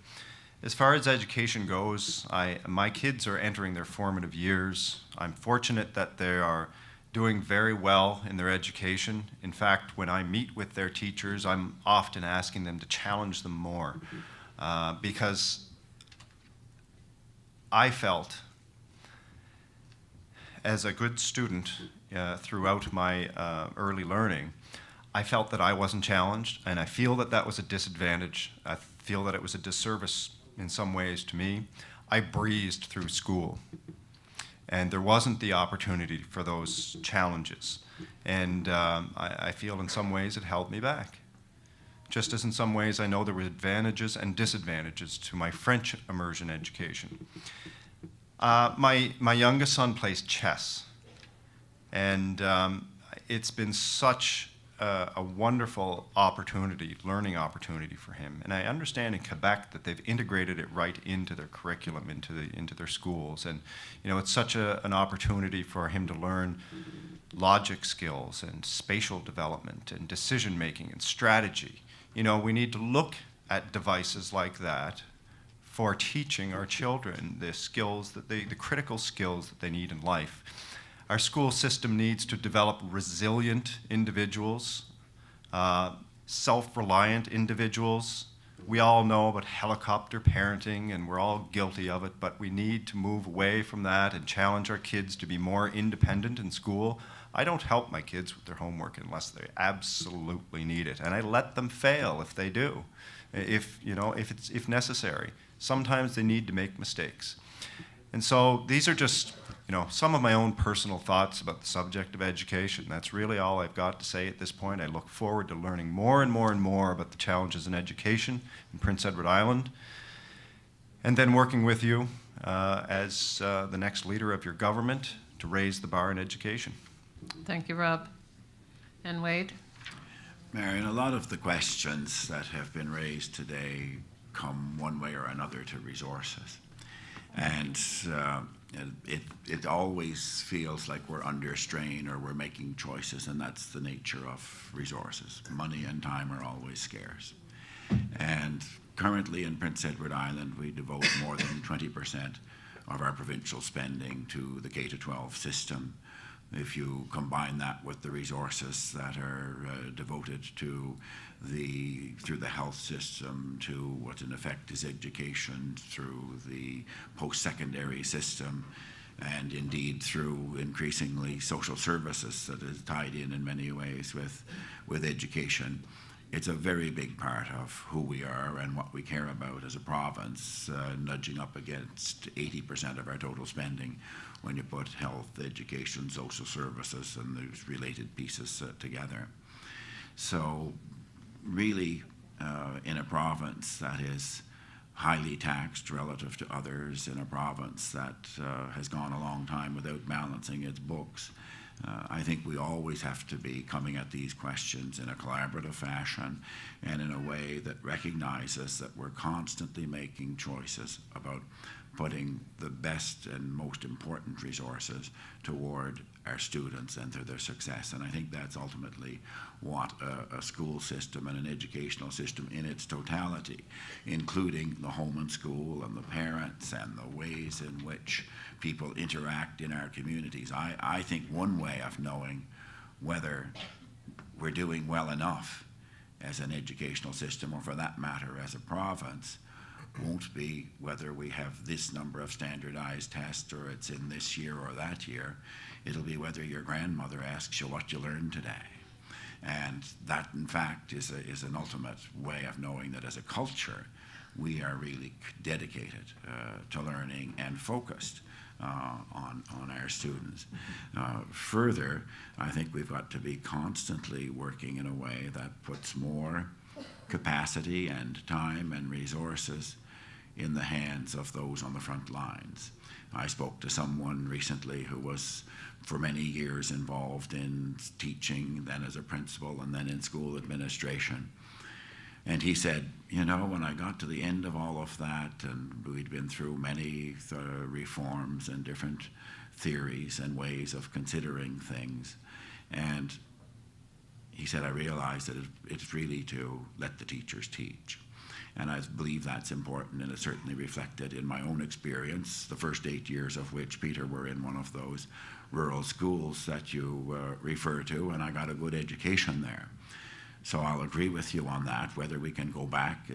As far as education goes, my kids are entering their formative years. I'm fortunate that they are doing very well in their education. In fact, when I meet with their teachers, I'm often asking them to challenge them more, because I felt, as a good student throughout my early learning, I felt that I wasn't challenged, and I feel that that was a disadvantage. I feel that it was a disservice in some ways to me. I breezed through school, and there wasn't the opportunity for those challenges. And I feel in some ways it held me back. Just as in some ways I know there were advantages and disadvantages to my French immersion education. My youngest son plays chess, and it's been such a wonderful opportunity, learning opportunity for him. And I understand in Quebec that they've integrated it right into their curriculum, into their schools. And it's such an opportunity for him to learn logic skills and spatial development and decision making and strategy. We need to look at devices like that for teaching our children the skills the critical skills that they need in life. Our school system needs to develop resilient individuals, self-reliant individuals. We all know about helicopter parenting, and we're all guilty of it, but we need to move away from that and challenge our kids to be more independent in school. I don't help my kids with their homework unless they absolutely need it, and I let them fail if they do, if necessary. Sometimes they need to make mistakes. And so these are just some of my own personal thoughts about the subject of education. That's really all I've got to say at this point. I look forward to learning more and more and more about the challenges in education in Prince Edward Island, and then working with you as the next leader of your government to raise the bar in education. Thank you, Rob. And Wade? Marion, a lot of the questions that have been raised today come one way or another to resources. And it always feels like we're under strain or we're making choices, and that's the nature of resources. Money and time are always scarce. And currently in Prince Edward Island, we devote more than 20% of our provincial spending to the K-12 system. If you combine that with the resources that are devoted to through the health system, to what in effect is education, through the post-secondary system, and indeed through increasingly social services that is tied in many ways with education, it's a very big part of who we are and what we care about as a province, nudging up against 80% of our total spending when you put health, education, social services, and those related pieces together. So really, in a province that is highly taxed relative to others, in a province that has gone a long time without balancing its books, I think we always have to be coming at these questions in a collaborative fashion and in a way that recognizes that we're constantly making choices about putting the best and most important resources toward our students and to their success. And I think that's ultimately what a school system and an educational system in its totality, including the home and school and the parents and the ways in which people interact in our communities. I think one way of knowing whether we're doing well enough as an educational system, or for that matter as a province, won't be whether we have this number of standardized tests or it's in this year or that year. It'll be whether your grandmother asks you what you learned today. And that, in fact, is an ultimate way of knowing that as a culture, we are really dedicated to learning and focused on our students. Further, I think we've got to be constantly working in a way that puts more capacity and time and resources in the hands of those on the front lines. I spoke to someone recently who was for many years involved in teaching, then as a principal, and then in school administration. And he said, you know, when I got to the end of all of that, and we'd been through many reforms and different theories and ways of considering things, and he said, I realized that it's really to let the teachers teach. And I believe that's important, and it's certainly reflected in my own experience, the first 8 years of which, Peter, were in one of those rural schools that you refer to, and I got a good education there. So I'll agree with you on that. Whether we can go back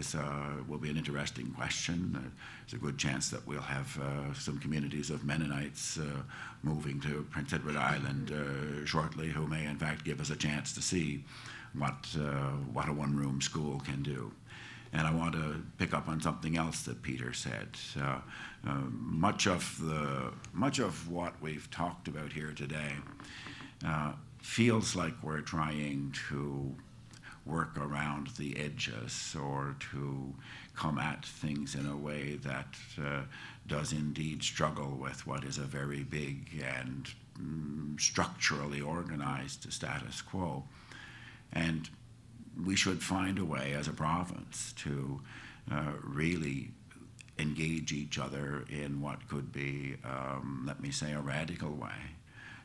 will be an interesting question. There's a good chance that we'll have some communities of Mennonites moving to Prince Edward Island shortly, who may in fact give us a chance to see what a one-room school can do. And I want to pick up on something else that Peter said. Much of what we've talked about here today feels like we're trying to work around the edges or to come at things in a way that does indeed struggle with what is a very big and structurally organized status quo. And we should find a way as a province to really engage each other in what could be, let me say, a radical way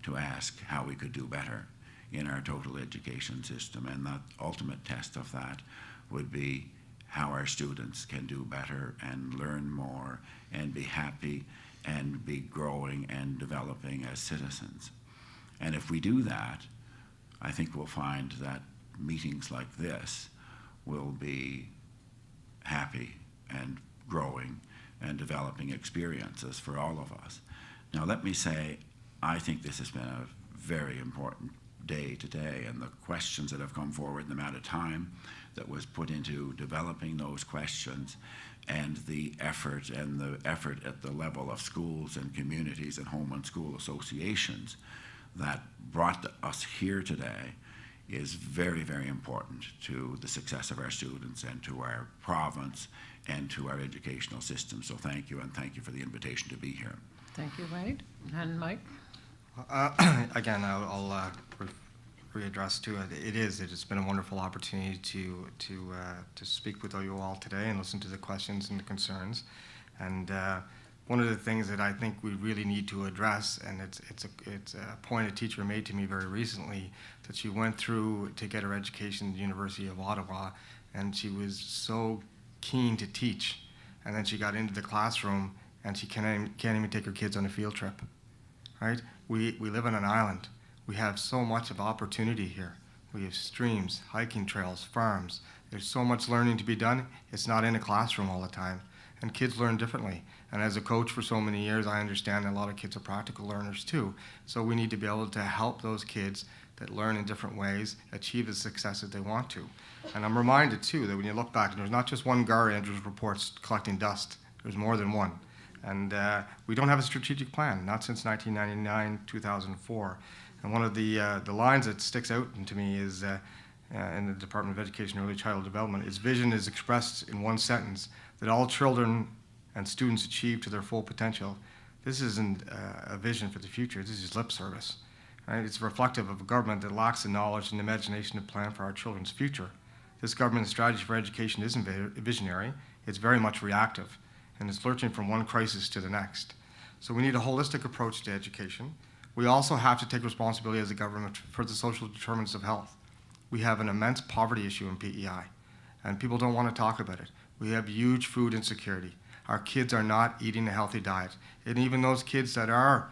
to ask how we could do better in our total education system. And the ultimate test of that would be how our students can do better and learn more and be happy and be growing and developing as citizens. And if we do that, I think we'll find that meetings like this will be happy and growing and developing experiences for all of us. Now, let me say, I think this has been a very important day today, and the questions that have come forward, the amount of time that was put into developing those questions, and the effort at the level of schools and communities and home and school associations that brought us here today is very, very important to the success of our students and to our province and to our educational system. So thank you, and thank you for the invitation to be here. Thank you, Wade. And Mike? Again, I'll readdress to it. It's been a wonderful opportunity to speak with you all today and listen to the questions and the concerns. And one of the things that I think we really need to address, and it's a point a teacher made to me very recently, that she went through to get her education at the University of Ottawa, and she was so keen to teach, and then she got into the classroom and she can't even take her kids on a field trip. Right? We live on an island. We have so much of opportunity here. We have streams, hiking trails, farms. There's so much learning to be done. It's not in a classroom all the time. And kids learn differently. And as a coach for so many years, I understand that a lot of kids are practical learners too. So we need to be able to help those kids that learn in different ways achieve the success that they want to. And I'm reminded too that when you look back, there's not just one Gar Andrews reports collecting dust. There's more than one. And we don't have a strategic plan, not since 1999, 2004. And one of the lines that sticks out to me is in the Department of Education and Early Childhood Development, its vision is expressed in one sentence, that all children and students achieve to their full potential. This isn't a vision for the future. This is lip service. Right? It's reflective of a government that lacks the knowledge and imagination to plan for our children's future. This government's strategy for education isn't visionary. It's very much reactive, and it's lurching from one crisis to the next. So we need a holistic approach to education. We also have to take responsibility as a government for the social determinants of health. We have an immense poverty issue in PEI, and people don't want to talk about it. We have huge food insecurity. Our kids are not eating a healthy diet. And even those kids that are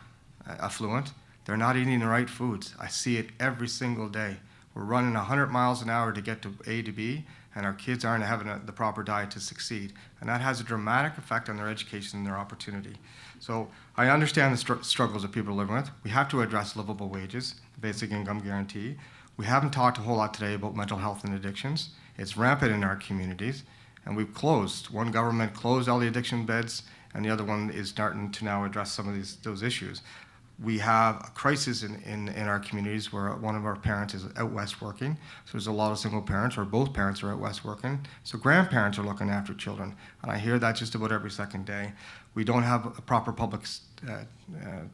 affluent, they're not eating the right foods. I see it every single day We're running 100 miles an hour to get to A to B, and our kids aren't having the proper diet to succeed. And that has a dramatic effect on their education and their opportunity. So I understand the struggles that people are living with. We have to address livable wages, the basic income guarantee. We haven't talked a whole lot today about mental health and addictions. It's rampant in our communities, and we've closed. One government closed all the addiction beds, and the other one is starting to now address some of those issues. We have a crisis in our communities where one of our parents is out west working. So there's a lot of single parents, or both parents are out west working. So grandparents are looking after children. And I hear that just about every second day. We don't have a proper public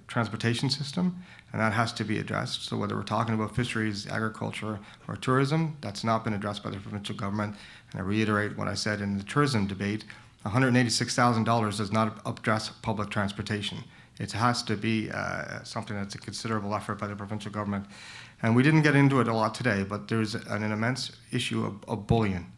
transportation system, and that has to be addressed. So whether we're talking about fisheries, agriculture, or tourism, that's not been addressed by the provincial government. And I reiterate what I said in the tourism debate, $186,000 does not address public transportation. It has to be something that's a considerable effort by the provincial government. And we didn't get into it a lot today, but there's an immense issue of bullying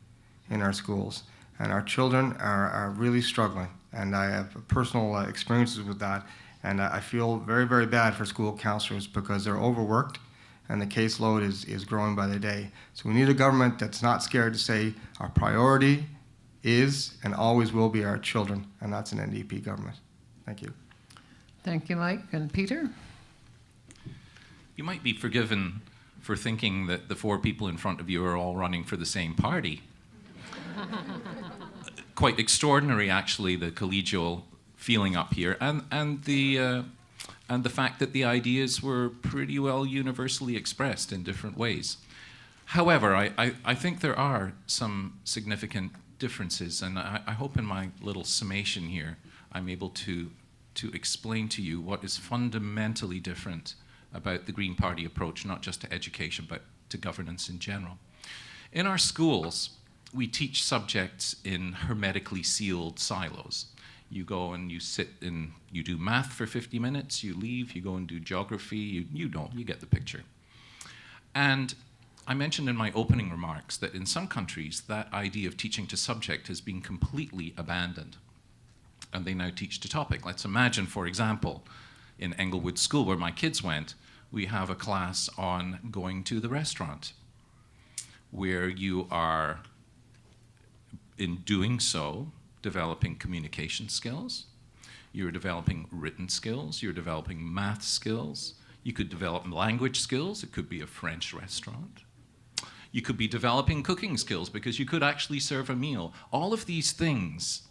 in our schools. And our children are really struggling. And I have personal experiences with that. And I feel very, very bad for school counselors because they're overworked and the caseload is growing by the day. So we need a government that's not scared to say our priority is and always will be our children. And that's an NDP government. Thank you. Thank you, Mike. And Peter? You might be forgiven for thinking that the 4 people in front of you are all running for the same party. Quite extraordinary, actually, the collegial feeling up here, and the fact that the ideas were pretty well universally expressed in different ways. However, I think there are some significant differences, and I hope in my little summation here I'm able to explain to you what is fundamentally different about the Green Party approach, not just to education, but to governance in general. In our schools, we teach subjects in hermetically sealed silos. You go and you sit and you do math for 50 minutes, you leave, you go and do geography, you don't, you get the picture. And I mentioned in my opening remarks that in some countries, that idea of teaching to subject has been completely abandoned. And they now teach to topic. Let's imagine, for example, in Englewood School, where my kids went, we have a class on going to the restaurant, where you are, in doing so, developing communication skills, you're developing written skills, you're developing math skills, you could develop language skills, it could be a French restaurant. You could be developing cooking skills because you could actually serve a meal. All of these things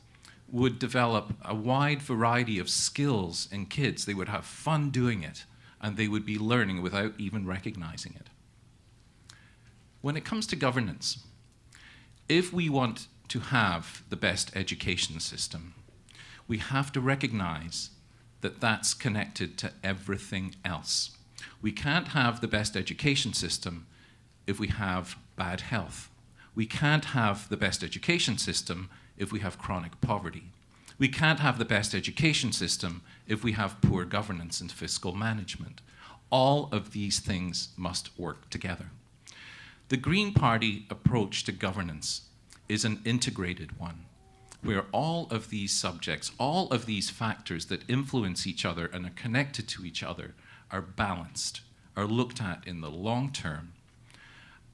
would develop a wide variety of skills in kids. They would have fun doing it, and they would be learning without even recognizing it. When it comes to governance, if we want to have the best education system, we have to recognize that that's connected to everything else. We can't have the best education system if we have bad health. We can't have the best education system if we have chronic poverty. We can't have the best education system if we have poor governance and fiscal management. All of these things must work together. The Green Party approach to governance is an integrated one, where all of these subjects, all of these factors that influence each other and are connected to each other are balanced, are looked at in the long term.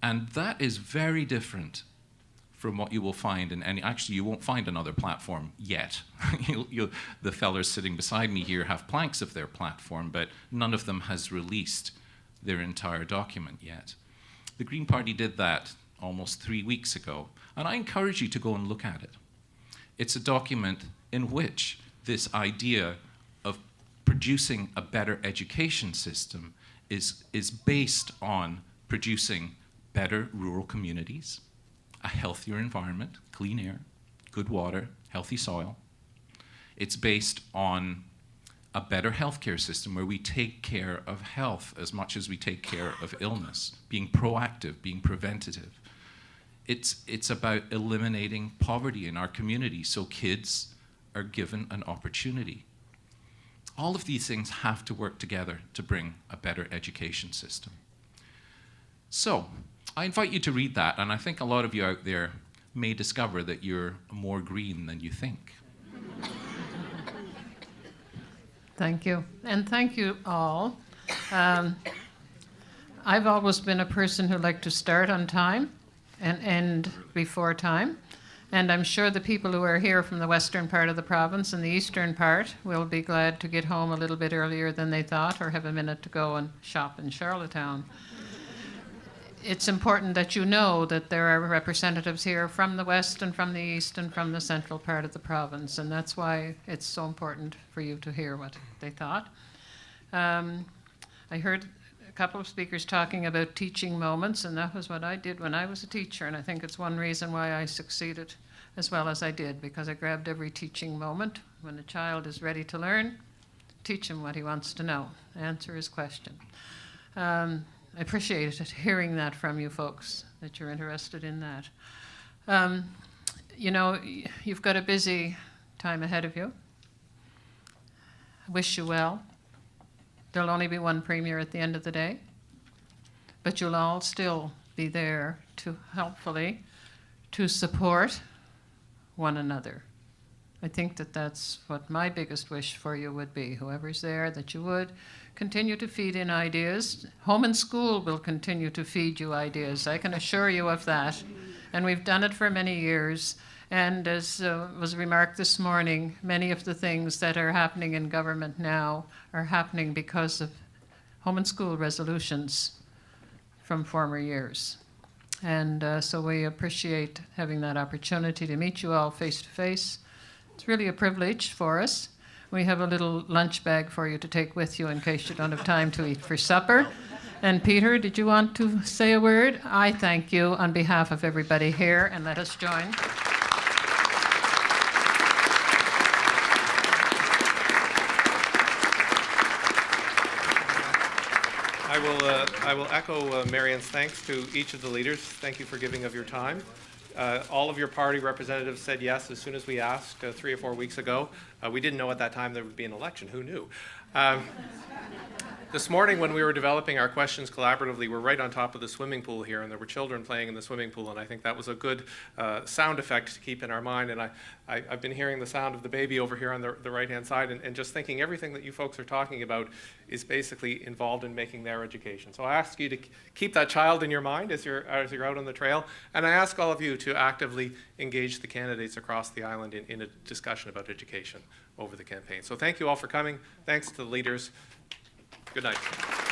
And that is very different from what you will find in any, actually you won't find another platform yet. The fellas sitting beside me here have planks of their platform, but none of them has released their entire document yet. The Green Party did that almost 3 weeks ago, and I encourage you to go and look at it. It's a document in which this idea of producing a better education system is based on producing better rural communities, a healthier environment, clean air, good water, healthy soil. It's based on a better healthcare system where we take care of health as much as we take care of illness, being proactive, being preventative. It's about eliminating poverty in our community so kids are given an opportunity. All of these things have to work together to bring a better education system. So, I invite you to read that, and I think a lot of you out there may discover that you're more green than you think. Thank you. And thank you all. I've always been a person who liked to start on time and end before time. And I'm sure the people who are here from the western part of the province and the eastern part will be glad to get home a little bit earlier than they thought or have a minute to go and shop in Charlottetown. It's important that you know that there are representatives here from the west and from the east and from the central part of the province, and that's why it's so important for you to hear what they thought. I heard a couple of speakers talking about teaching moments, and that was what I did when I was a teacher, and I think it's one reason why I succeeded as well as I did, because I grabbed every teaching moment. When a child is ready to learn, teach him what he wants to know, answer his question. I appreciated hearing that from you folks, that you're interested in that. You know, you've got a busy time ahead of you. I wish you well. There'll only be one premier at the end of the day, but you'll all still be there to helpfully to support one another. I think that that's what my biggest wish for you would be, whoever's there, that you would continue to feed in ideas. Home and school will continue to feed you ideas. I can assure you of that. And we've done it for many years. And as was remarked this morning, many of the things that are happening in government now are happening because of home and school resolutions from former years. And so we appreciate having that opportunity to meet you all face to face. It's really a privilege for us. We have a little lunch bag for you to take with you in case you don't have time to eat for supper. And Peter, did you want to say a word? I thank you on behalf of everybody here, and let us join. I will echo Marion's thanks to each of the leaders. Thank you for giving of your time. All of your party representatives said yes as soon as we asked 3 or 4 weeks ago. We didn't know at that time there would be an election. Who knew? This morning when we were developing our questions collaboratively, we're right on top of the swimming pool here, and there were children playing in the swimming pool, and I think that was a good sound effect to keep in our mind. And I've been hearing the sound of the baby over here on the right-hand side, and just thinking everything that you folks are talking about is basically involved in making their education. So I ask you to keep that child in your mind as you're out on the trail, and I ask all of you to actively engage the candidates across the island in a discussion about education over the campaign. So thank you all for coming. Thanks to the leaders. Good night.